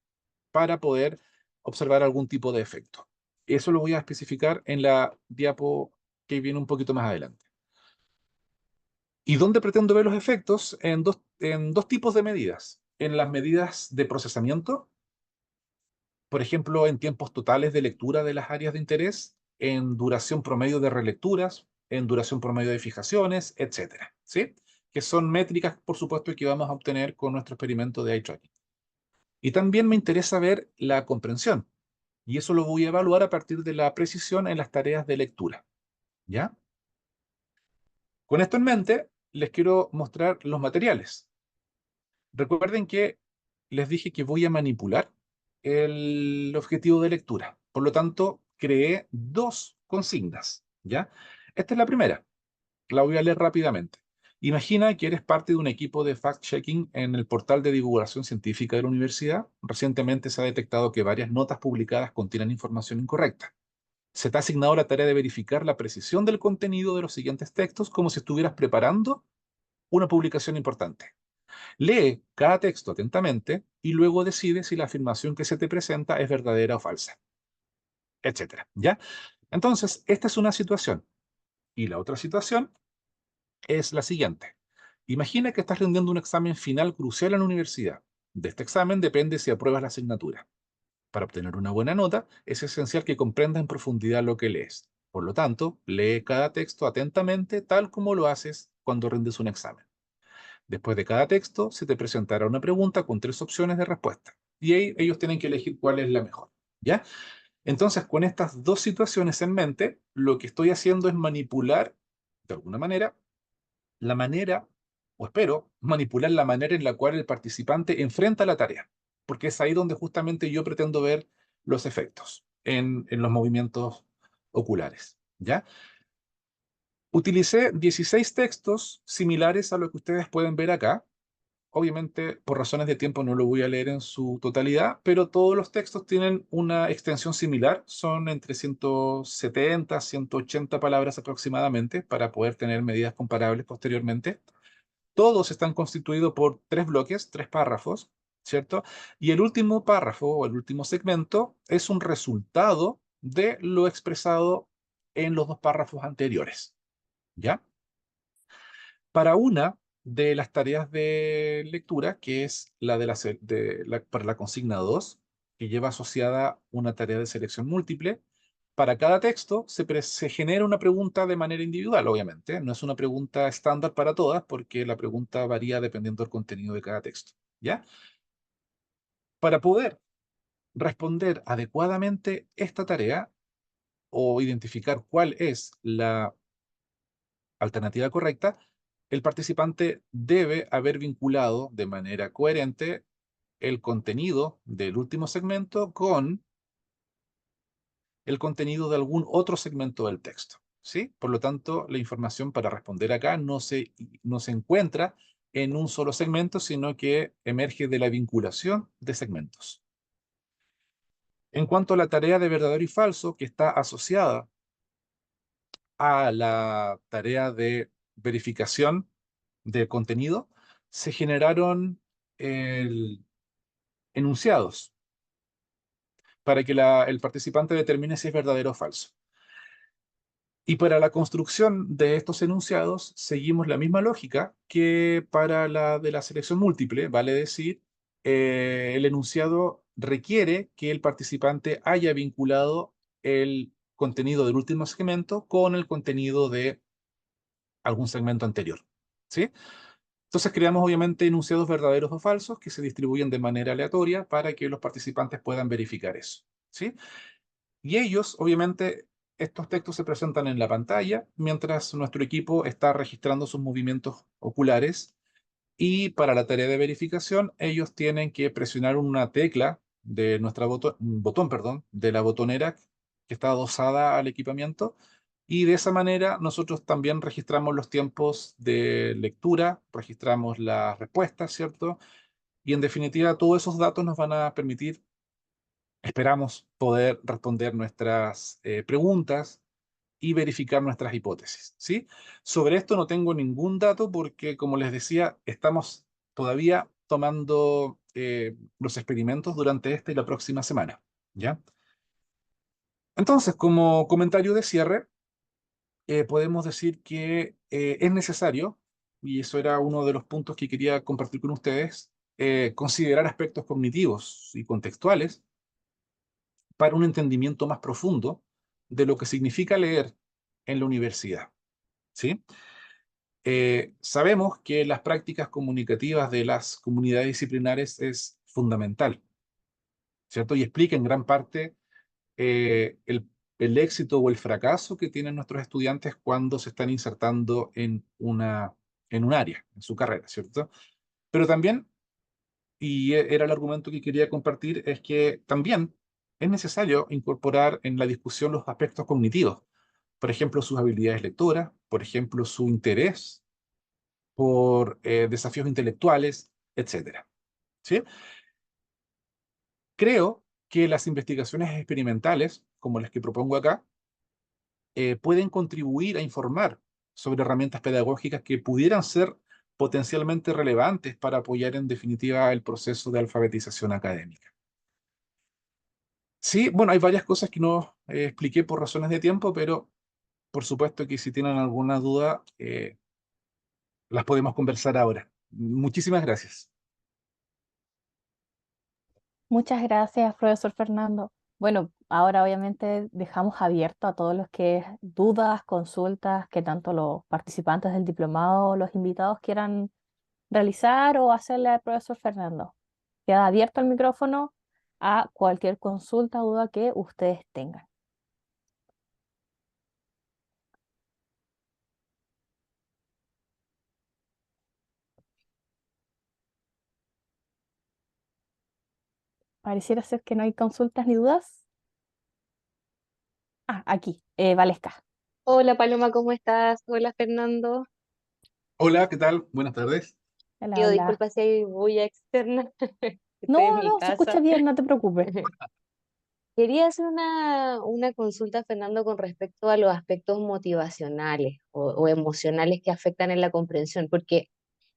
para poder observar algún tipo de efecto. Eso lo voy a especificar en la diapo que viene un poquito más adelante. ¿Y dónde pretendo ver los efectos? En dos tipos de medidas. En las medidas de procesamiento, por ejemplo, en tiempos totales de lectura de las áreas de interés, en duración promedio de relecturas, en duración promedio de fijaciones, etcétera, ¿sí? Que son métricas, por supuesto, que vamos a obtener con nuestro experimento de eye tracking. Y también me interesa ver la comprensión, y eso lo voy a evaluar a partir de la precisión en las tareas de lectura, ¿ya? Con esto en mente, les quiero mostrar los materiales. Recuerden que les dije que voy a manipular el objetivo de lectura. Por lo tanto, creé dos consignas, ¿ya? Esta es la primera. La voy a leer rápidamente. Imagina que eres parte de un equipo de fact-checking en el portal de divulgación científica de la universidad. Recientemente se ha detectado que varias notas publicadas contienen información incorrecta. Se te ha asignado la tarea de verificar la precisión del contenido de los siguientes textos como si estuvieras preparando una publicación importante. Lee cada texto atentamente y luego decide si la afirmación que se te presenta es verdadera o falsa, etcétera. ¿Ya? Entonces, esta es una situación. Y la otra situación es la siguiente. Imagina que estás rindiendo un examen final crucial en la universidad. De este examen depende si apruebas la asignatura. Para obtener una buena nota, es esencial que comprendas en profundidad lo que lees. Por lo tanto, lee cada texto atentamente tal como lo haces cuando rindes un examen. Después de cada texto, se te presentará una pregunta con tres opciones de respuesta. Y ahí ellos tienen que elegir cuál es la mejor. ¿Ya? Entonces, con estas dos situaciones en mente, lo que estoy haciendo es manipular, de alguna manera, la manera, o espero, manipular la manera en la cual el participante enfrenta la tarea. Porque es ahí donde justamente yo pretendo ver los efectos en los movimientos oculares. ¿Ya? Utilicé 16 textos similares a lo que ustedes pueden ver acá. Obviamente, por razones de tiempo no lo voy a leer en su totalidad, pero todos los textos tienen una extensión similar, son entre 170, 180 palabras aproximadamente, para poder tener medidas comparables posteriormente. Todos están constituidos por tres bloques, tres párrafos, ¿cierto? Y el último párrafo o el último segmento es un resultado de lo expresado en los dos párrafos anteriores, ¿ya? Para una de las tareas de lectura, que es la para la consigna 2, que lleva asociada una tarea de selección múltiple, para cada texto se genera una pregunta de manera individual, obviamente. No es una pregunta estándar para todas, porque la pregunta varía dependiendo del contenido de cada texto, ¿ya? Para poder responder adecuadamente esta tarea o identificar cuál es la alternativa correcta, el participante debe haber vinculado de manera coherente el contenido del último segmento con el contenido de algún otro segmento del texto. ¿Sí? Por lo tanto, la información para responder acá no se encuentra en un solo segmento, sino que emerge de la vinculación de segmentos. En cuanto a la tarea de verdadero y falso, que está asociada a la tarea de verificación de contenido, se generaron enunciados para que el participante determine si es verdadero o falso. Y para la construcción de estos enunciados seguimos la misma lógica que para la de la selección múltiple, vale decir, el enunciado requiere que el participante haya vinculado el contenido del último segmento con el contenido de algún segmento anterior. ¿Sí? Entonces creamos obviamente enunciados verdaderos o falsos que se distribuyen de manera aleatoria para que los participantes puedan verificar eso. ¿Sí? Y ellos, obviamente, estos textos se presentan en la pantalla mientras nuestro equipo está registrando sus movimientos oculares y para la tarea de verificación ellos tienen que presionar una tecla de un botón, perdón, de la botonera que está adosada al equipamiento y de esa manera nosotros también registramos los tiempos de lectura, registramos las respuestas, ¿cierto? Y en definitiva todos esos datos nos van a permitir, esperamos, poder responder nuestras preguntas y verificar nuestras hipótesis, ¿sí? Sobre esto no tengo ningún dato porque, como les decía, estamos todavía tomando los experimentos durante esta y la próxima semana, ¿ya? Entonces, como comentario de cierre, podemos decir que es necesario, y eso era uno de los puntos que quería compartir con ustedes, considerar aspectos cognitivos y contextuales para un entendimiento más profundo de lo que significa leer en la universidad, ¿sí? Sabemos que las prácticas comunicativas de las comunidades disciplinares es fundamental, ¿cierto? Y explica en gran parte el éxito o el fracaso que tienen nuestros estudiantes cuando se están insertando en un área, en su carrera, ¿cierto? Pero también, y era el argumento que quería compartir, es que también es necesario incorporar en la discusión los aspectos cognitivos, por ejemplo, sus habilidades lectoras, por ejemplo, su interés por desafíos intelectuales, etcétera. ¿Sí? Creo que las investigaciones experimentales, como las que propongo acá, pueden contribuir a informar sobre herramientas pedagógicas que pudieran ser potencialmente relevantes para apoyar en definitiva el proceso de alfabetización académica. Sí, bueno, hay varias cosas que no expliqué por razones de tiempo, pero por supuesto que si tienen alguna duda, las podemos conversar ahora. Muchísimas gracias. Muchas gracias, profesor Fernando. Bueno, ahora obviamente dejamos abierto a todos los que dudas, consultas que tanto los participantes del diplomado o los invitados quieran realizar o hacerle al profesor Fernando. Queda abierto el micrófono a cualquier consulta o duda que ustedes tengan. Pareciera ser que no hay consultas ni dudas. Ah, aquí, Valesca. Hola Paloma, ¿cómo estás? Hola Fernando. Hola, ¿qué tal? Buenas tardes. Hola, Pido hola. disculpas si hay bulla externa. Estoy en No, mi no, se escucha casa. bien, no te preocupes. Quería hacer una consulta, Fernando, con respecto a los aspectos motivacionales o emocionales que afectan en la comprensión, porque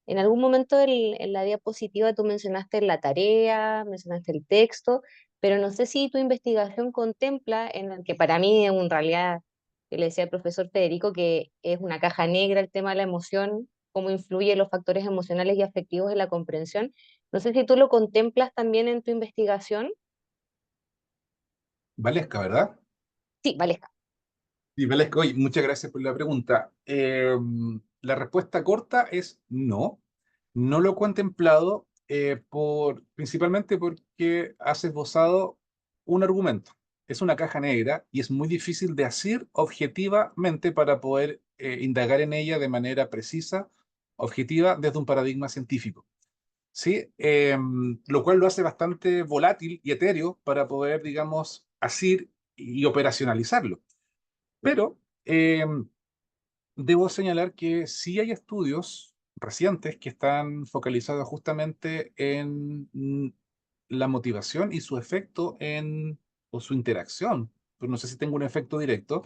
en algún momento en la diapositiva tú mencionaste la tarea, mencionaste el texto, pero no sé si tu investigación contempla, en el que para mí en realidad, que le decía el profesor Federico, que es una caja negra el tema de la emoción, cómo influyen los factores emocionales y afectivos en la comprensión. No sé si tú lo contemplas también en tu investigación. Valesca, ¿verdad? Sí, vale. Sí, Valesca, oye, muchas gracias por la pregunta. La respuesta corta es no. No lo he contemplado principalmente porque has esbozado un argumento. Es una caja negra y es muy difícil de hacer objetivamente para poder indagar en ella de manera precisa, objetiva, desde un paradigma científico. ¿Sí? Lo cual lo hace bastante volátil y etéreo para poder, digamos, asir y operacionalizarlo. Pero debo señalar que sí hay estudios recientes que están focalizados justamente en la motivación y su efecto o su interacción. Pues no sé si tengo un efecto directo,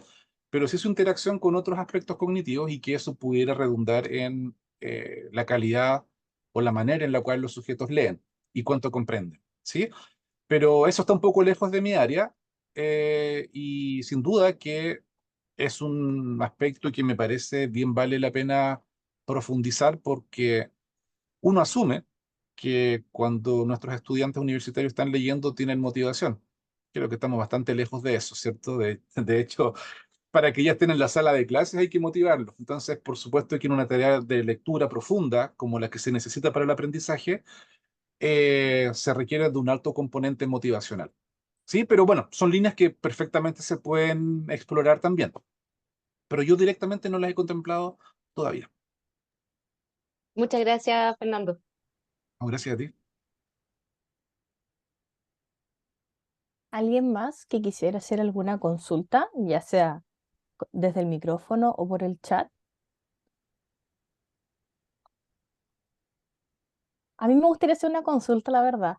pero sí su interacción con otros aspectos cognitivos y que eso pudiera redundar en la calidad o la manera en la cual los sujetos leen y cuánto comprenden, ¿sí? Pero eso está un poco lejos de mi área, y sin duda que es un aspecto que me parece bien vale la pena profundizar, porque uno asume que cuando nuestros estudiantes universitarios están leyendo tienen motivación. Creo que estamos bastante lejos de eso, ¿cierto? De hecho, para que ya estén en la sala de clases hay que motivarlos. Entonces, por supuesto que en una tarea de lectura profunda, como la que se necesita para el aprendizaje, se requiere de un alto componente motivacional. Sí, pero bueno, son líneas que perfectamente se pueden explorar también, pero yo directamente no las he contemplado todavía. Muchas gracias, Fernando. No, gracias a ti. ¿Alguien más que quisiera hacer alguna consulta, ya sea desde el micrófono o por el chat? A mí me gustaría hacer una consulta, la verdad.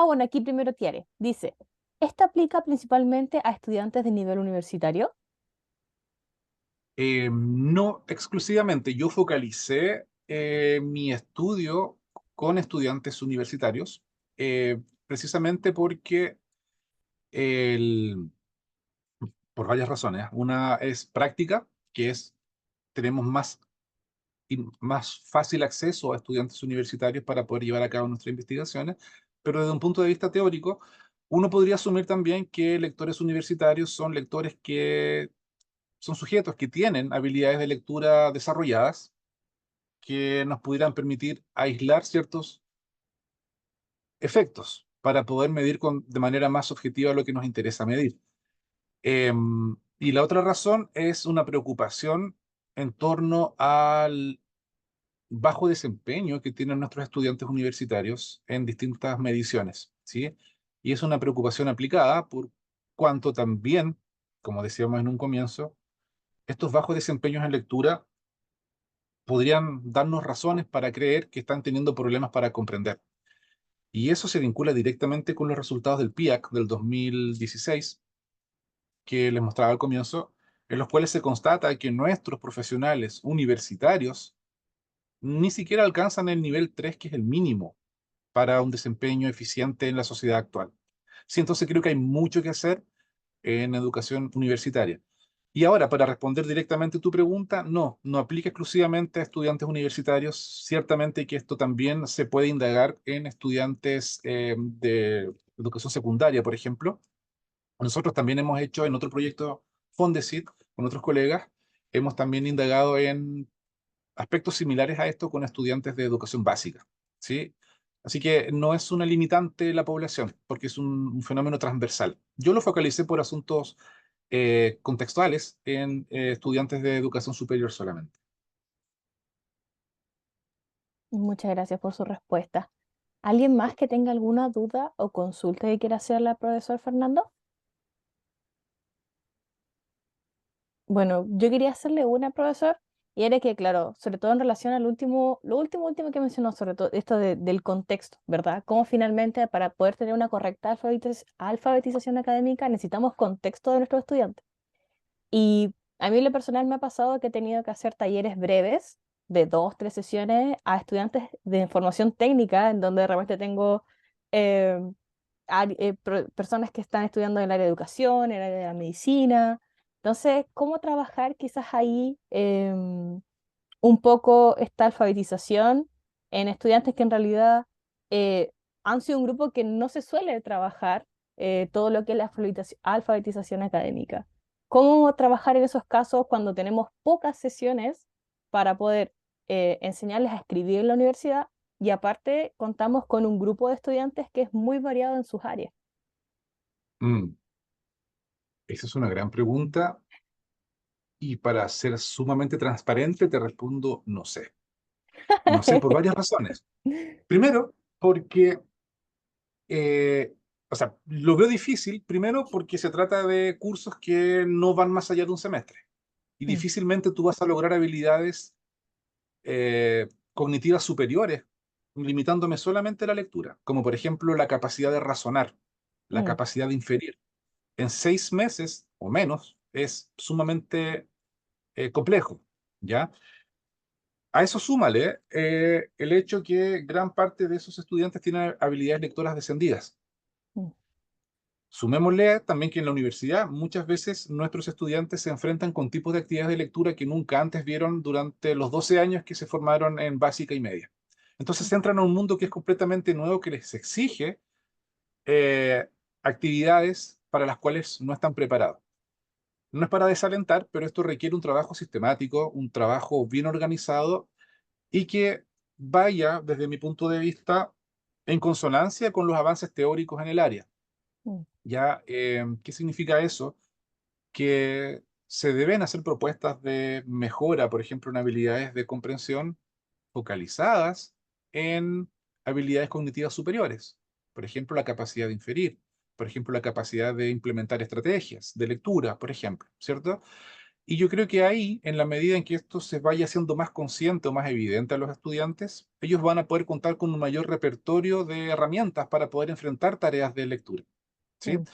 Bueno, aquí primero Tiare. Dice, ¿esta aplica principalmente a estudiantes de nivel universitario? No exclusivamente, yo focalicé mi estudio con estudiantes universitarios, precisamente porque el, por varias razones. Una es práctica, que es tenemos más fácil acceso a estudiantes universitarios para poder llevar a cabo nuestras investigaciones, pero desde un punto de vista teórico, uno podría asumir también que lectores universitarios son lectores que son sujetos que tienen habilidades de lectura desarrolladas que nos pudieran permitir aislar ciertos efectos para poder medir de manera más objetiva lo que nos interesa medir. Y la otra razón es una preocupación en torno al bajo desempeño que tienen nuestros estudiantes universitarios en distintas mediciones, ¿sí? Y es una preocupación aplicada por cuanto también, como decíamos en un comienzo, estos bajos desempeños en lectura podrían darnos razones para creer que están teniendo problemas para comprender. Y eso se vincula directamente con los resultados del PIAC del 2016, que les mostraba al comienzo, en los cuales se constata que nuestros profesionales universitarios ni siquiera alcanzan el nivel 3, que es el mínimo para un desempeño eficiente en la sociedad actual. Sí, entonces creo que hay mucho que hacer en educación universitaria. Y ahora, para responder directamente tu pregunta, no aplica exclusivamente a estudiantes universitarios. Ciertamente que esto también se puede indagar en estudiantes de educación secundaria, por ejemplo. Nosotros también hemos hecho en otro proyecto Fondesit, con otros colegas, hemos también indagado en aspectos similares a esto con estudiantes de educación básica, ¿sí? Así que no es una limitante la población, porque es un fenómeno transversal. Yo lo focalicé por asuntos contextuales en estudiantes de educación superior solamente. Muchas gracias por su respuesta. ¿Alguien más que tenga alguna duda o consulta que quiera hacerle al profesor Fernando? Bueno, yo quería hacerle una, profesor, y era que, claro, sobre todo en relación al último que mencionó, sobre todo esto del contexto, ¿verdad? Cómo finalmente para poder tener una correcta alfabetización académica necesitamos contexto de nuestros estudiantes. Y a mí en lo personal me ha pasado que he tenido que hacer talleres breves de 2, 3 sesiones a estudiantes de formación técnica, en donde de repente tengo eh, personas que están estudiando en el área de educación, en el área de la medicina. Entonces, ¿cómo trabajar quizás ahí un poco esta alfabetización en estudiantes que en realidad eh, han sido un grupo que no se suele trabajar todo lo que es la alfabetización académica? ¿Cómo trabajar en esos casos cuando tenemos pocas sesiones para poder enseñarles a escribir en la universidad y aparte contamos con un grupo de estudiantes que es muy variado en sus áreas? Mm, Esa es una gran pregunta, y para ser sumamente transparente te respondo no sé. No sé por varias razones. Primero, porque o sea, lo veo difícil, primero porque se trata de cursos que no van más allá de un semestre. Y Mm, difícilmente tú vas a lograr habilidades cognitivas superiores, limitándome solamente a la lectura, como por ejemplo la capacidad de razonar, la mm, capacidad de inferir. En 6 meses o menos es sumamente complejo, ¿ya? A eso súmale el hecho que gran parte de esos estudiantes tienen habilidades lectoras descendidas. mm, Sumémosle también que en la universidad muchas veces nuestros estudiantes se enfrentan con tipos de actividades de lectura que nunca antes vieron durante los 12 años que se formaron en básica y media. Entonces mm, entran a un mundo que es completamente nuevo, que les exige eh, actividades para las cuales no están preparados. No es para desalentar, pero esto requiere un trabajo sistemático, un trabajo bien organizado y que vaya, desde mi punto de vista, en consonancia con los avances teóricos en el área. mm, ¿Ya? ¿Qué significa eso? Que se deben hacer propuestas de mejora, por ejemplo, en habilidades de comprensión focalizadas en habilidades cognitivas superiores. Por ejemplo, la capacidad de inferir, por ejemplo, la capacidad de implementar estrategias de lectura, por ejemplo, ¿cierto? Y yo creo que ahí, en la medida en que esto se vaya haciendo más consciente o más evidente a los estudiantes, ellos van a poder contar con un mayor repertorio de herramientas para poder enfrentar tareas de lectura. ¿Sí? mm,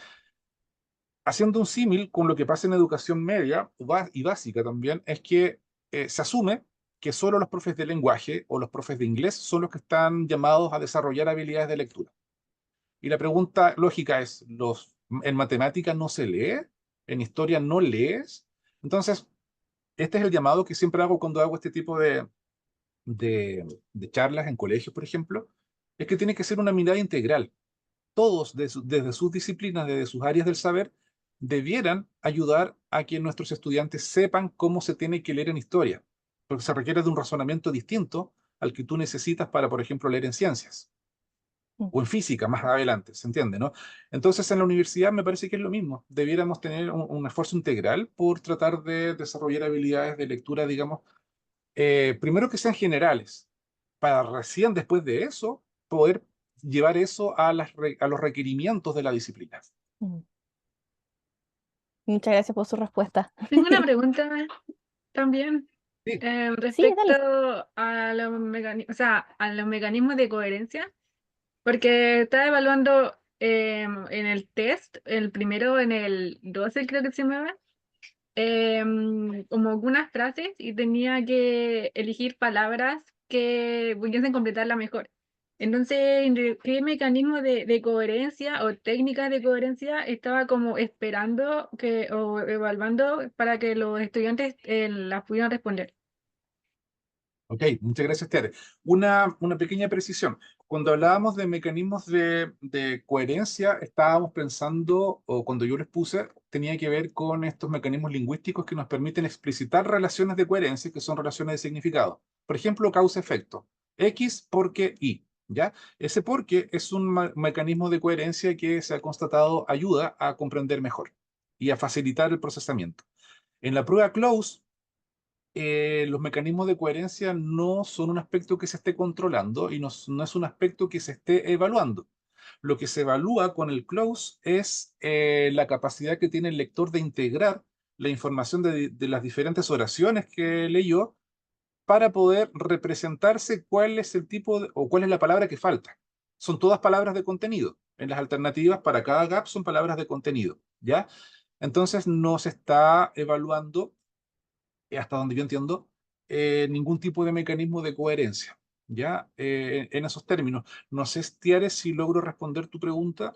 Haciendo un símil con lo que pasa en educación media y básica también, es que se asume que solo los profes de lenguaje o los profes de inglés son los que están llamados a desarrollar habilidades de lectura. Y la pregunta lógica es, ¿en matemáticas no se lee? ¿En historia no lees? Entonces, este es el llamado que siempre hago cuando hago este tipo de charlas en colegios, por ejemplo, es que tiene que ser una mirada integral. Todos, desde sus disciplinas, desde sus áreas del saber, debieran ayudar a que nuestros estudiantes sepan cómo se tiene que leer en historia, porque se requiere de un razonamiento distinto al que tú necesitas para, por ejemplo, leer en ciencias mm, o en física más adelante, ¿se entiende, no? Entonces, en la universidad me parece que es lo mismo. Debiéramos tener un esfuerzo integral por tratar de desarrollar habilidades de lectura, digamos, primero que sean generales, para recién después de eso poder llevar eso a los requerimientos de la disciplina. mm. Muchas gracias por su respuesta. Tengo una pregunta también Sí, Sí, respecto dale. a los mecanismos, o sea, a los mecanismos de coherencia, porque estaba evaluando en el test, el primero en el 12 creo que se me va, como algunas frases y tenía que elegir palabras que pudiesen completarla mejor. Entonces, ¿qué mecanismo de coherencia o técnicas de coherencia estaba como esperando o evaluando para que los estudiantes las pudieran responder? ok, muchas gracias, Tere. Una pequeña precisión. Cuando hablábamos de mecanismos de coherencia, estábamos pensando, o cuando yo les puse, tenía que ver con estos mecanismos lingüísticos que nos permiten explicitar relaciones de coherencia, que son relaciones de significado. Por ejemplo, causa-efecto. X porque Y, ¿ya? Ese porque es un mecanismo de coherencia que se ha constatado ayuda a comprender mejor y a facilitar el procesamiento. En la prueba close, los mecanismos de coherencia no son un aspecto que se esté controlando y no es un aspecto que se esté evaluando. Lo que se evalúa con el close es la capacidad que tiene el lector de integrar la información de las diferentes oraciones que leyó para poder representarse cuál es el tipo o cuál es la palabra que falta. Son todas palabras de contenido. En las alternativas para cada gap son palabras de contenido, ¿ya? Entonces no se está evaluando, hasta donde yo entiendo, ningún tipo de mecanismo de coherencia, ¿ya? En esos términos. No sé, Tiare, si logro responder tu pregunta.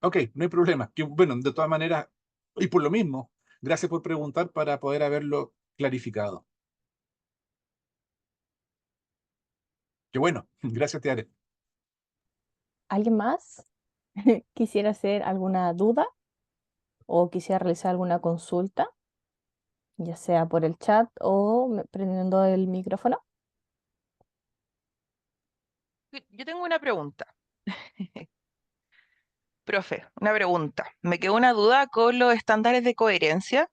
Ok, no hay problema. Que, bueno, de todas maneras, y por lo mismo, gracias por preguntar para poder haberlo clarificado. Qué bueno, gracias, Tiare. ¿Alguien más quisiera hacer alguna duda o quisiera realizar alguna consulta, ya sea por el chat o prendiendo el micrófono? Yo tengo una pregunta, profe, una pregunta. Me quedó una duda con los estándares de coherencia.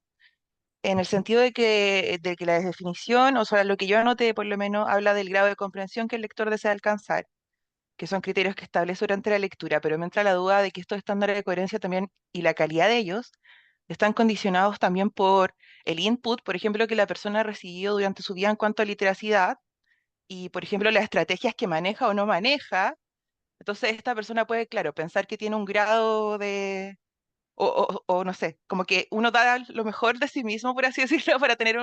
en el sentido de que la definición, o sea, lo que yo anoté por lo menos, habla del grado de comprensión que el lector desea alcanzar, que son criterios que establece durante la lectura, pero me entra la duda de que estos estándares de coherencia también y la calidad de ellos están condicionados también por el input, por ejemplo, que la persona ha recibido durante su vida en cuanto a literacidad y, por ejemplo, las estrategias que maneja o no maneja. Entonces, esta persona puede, claro, pensar que tiene un grado de, o no sé, como que uno da lo mejor de sí mismo, por así decirlo, para tener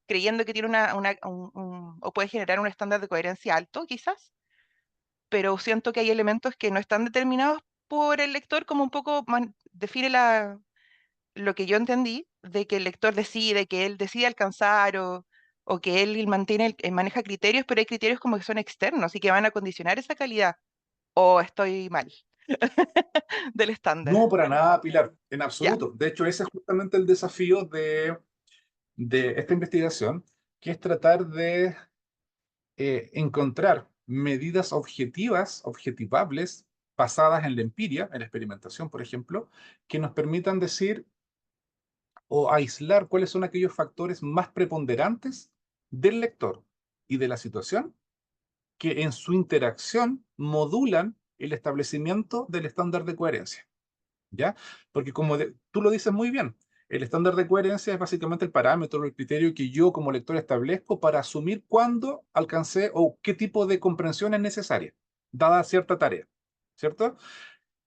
creyendo que tiene o puede generar un estándar de coherencia alto, quizás, pero siento que hay elementos que no están determinados por el lector, como un poco define lo que yo entendí, de que el lector decide, que él decide alcanzar o que él mantiene, maneja criterios, pero hay criterios como que son externos y que van a condicionar esa calidad. O estoy mal del estándar. No, para nada, Pilar, en Ya. absoluto. De hecho, ese es justamente el desafío de esta investigación, que es tratar de encontrar medidas objetivas, objetivables, basadas en la empiria, en la experimentación, por ejemplo, que nos permitan decir o aislar cuáles son aquellos factores más preponderantes del lector y de la situación que en su interacción modulan el establecimiento del estándar de coherencia. ¿Ya? Porque tú lo dices muy bien, el estándar de coherencia es básicamente el parámetro, el criterio que yo como lector establezco para asumir cuándo alcancé o qué tipo de comprensión es necesaria, dada cierta tarea, ¿cierto?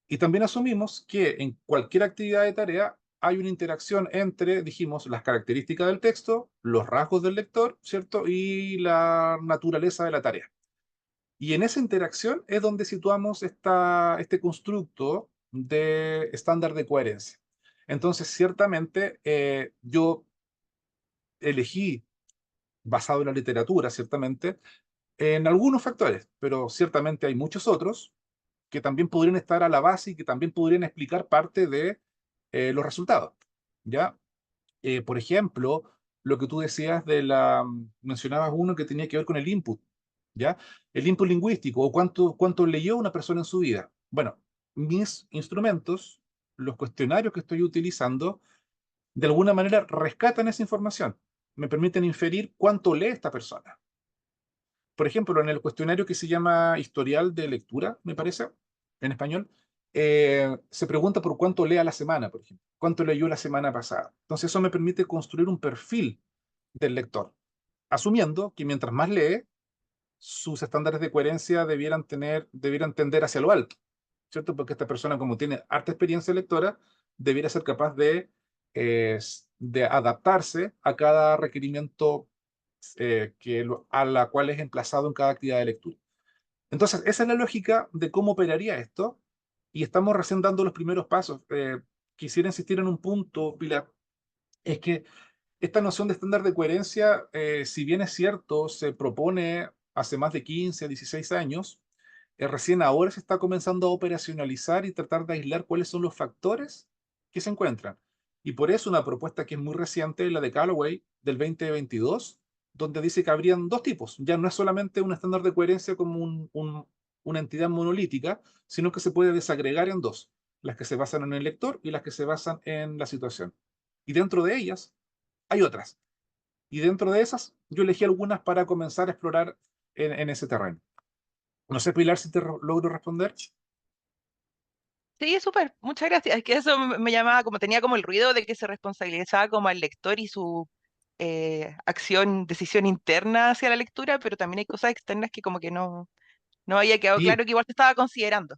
Y también asumimos que en cualquier actividad de tarea hay una interacción entre, dijimos, las características del texto, los rasgos del lector, ¿cierto? Y la naturaleza de la tarea. Y en esa interacción es donde situamos este constructo de estándar de coherencia. Entonces, ciertamente, yo elegí, basado en la literatura, ciertamente, en algunos factores, pero ciertamente hay muchos otros que también podrían estar a la base y que también podrían explicar parte de los resultados. ¿Ya? Por ejemplo, lo que tú decías mencionabas uno que tenía que ver con el input, ¿ya? El input lingüístico, o cuánto leyó una persona en su vida. Bueno, mis instrumentos, los cuestionarios que estoy utilizando, de alguna manera rescatan esa información. Me permiten inferir cuánto lee esta persona. Por ejemplo, en el cuestionario que se llama Historial de Lectura, me parece, en español, se pregunta por cuánto lee a la semana, por ejemplo. Cuánto leyó la semana pasada. Entonces eso me permite construir un perfil del lector, asumiendo que mientras más lee, sus estándares de coherencia debieran tender hacia lo alto, ¿cierto? Porque esta persona, como tiene harta experiencia lectora, debiera ser capaz eh, de adaptarse a cada requerimiento a la cual es emplazado en cada actividad de lectura. Entonces, esa es la lógica de cómo operaría esto, y estamos recién dando los primeros pasos. Quisiera insistir en un punto, Pilar, es que esta noción de estándar de coherencia, si bien es cierto, se propone hace más de 15 16 años, recién ahora se está comenzando a operacionalizar y tratar de aislar cuáles son los factores que se encuentran. Y por eso una propuesta que es muy reciente, la de Callaway del 2022, donde dice que habrían dos tipos. Ya no es solamente un estándar de coherencia como una entidad monolítica, sino que se puede desagregar en dos, las que se basan en el lector y las que se basan en la situación. Y dentro de ellas hay otras. Y dentro de esas, yo elegí algunas para comenzar a explorar en ese terreno. No sé, Pilar, si logro responder. Sí, súper, muchas gracias. Es que eso me llamaba, como tenía como el ruido de que se responsabilizaba como al lector y su acción, decisión interna hacia la lectura, pero también hay cosas externas que como que no había quedado Sí, claro que igual se estaba considerando.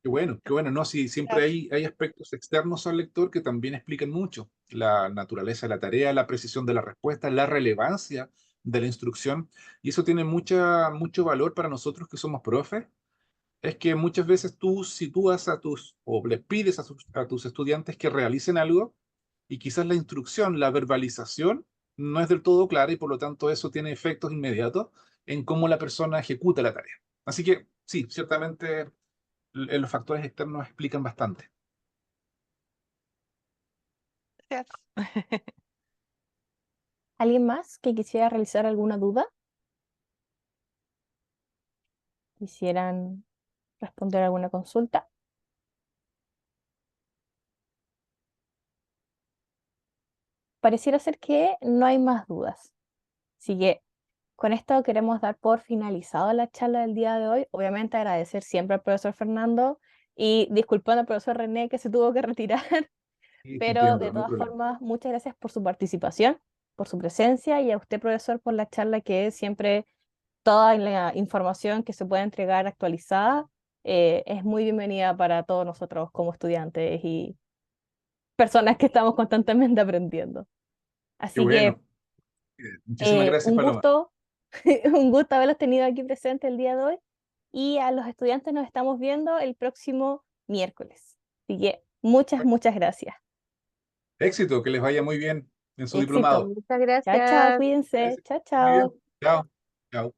qué bueno, no, sí, siempre Gracias. hay aspectos externos al lector que también explican mucho. La naturaleza de la tarea, la precisión de la respuesta, la relevancia de la instrucción. Y eso tiene mucho valor para nosotros que somos profes. Es que muchas veces tú sitúas o le pides a tus estudiantes que realicen algo y quizás la instrucción, la verbalización no es del todo clara y por lo tanto eso tiene efectos inmediatos en cómo la persona ejecuta la tarea. Así que sí, ciertamente los factores externos explican bastante. Gracias. ¿Alguien más que quisiera realizar alguna duda? ¿Quisieran responder alguna consulta? pareciera ser que no hay más dudas. Así que con esto queremos dar por finalizado la charla del día de hoy. Obviamente agradecer siempre al profesor Fernando y disculpando al profesor René que se tuvo que retirar, Sí, te pero de entiendo, no hay todas problema. formas, muchas gracias por su participación, por su presencia y a usted, profesor, por la charla que siempre toda la información que se pueda entregar actualizada es muy bienvenida para todos nosotros como estudiantes y personas que estamos constantemente aprendiendo. Qué Así que bueno. Muchísimas gracias, un Paloma. gusto, un gusto haberlos tenido aquí presentes el día de hoy y a los estudiantes nos estamos viendo el próximo miércoles. Así que muchas gracias. Éxito, que les vaya muy bien en su Éxito. diplomado. Muchas Chao, chao, gracias. cuídense. Gracias. Chao, Muy bien. chao. Chao. Chao.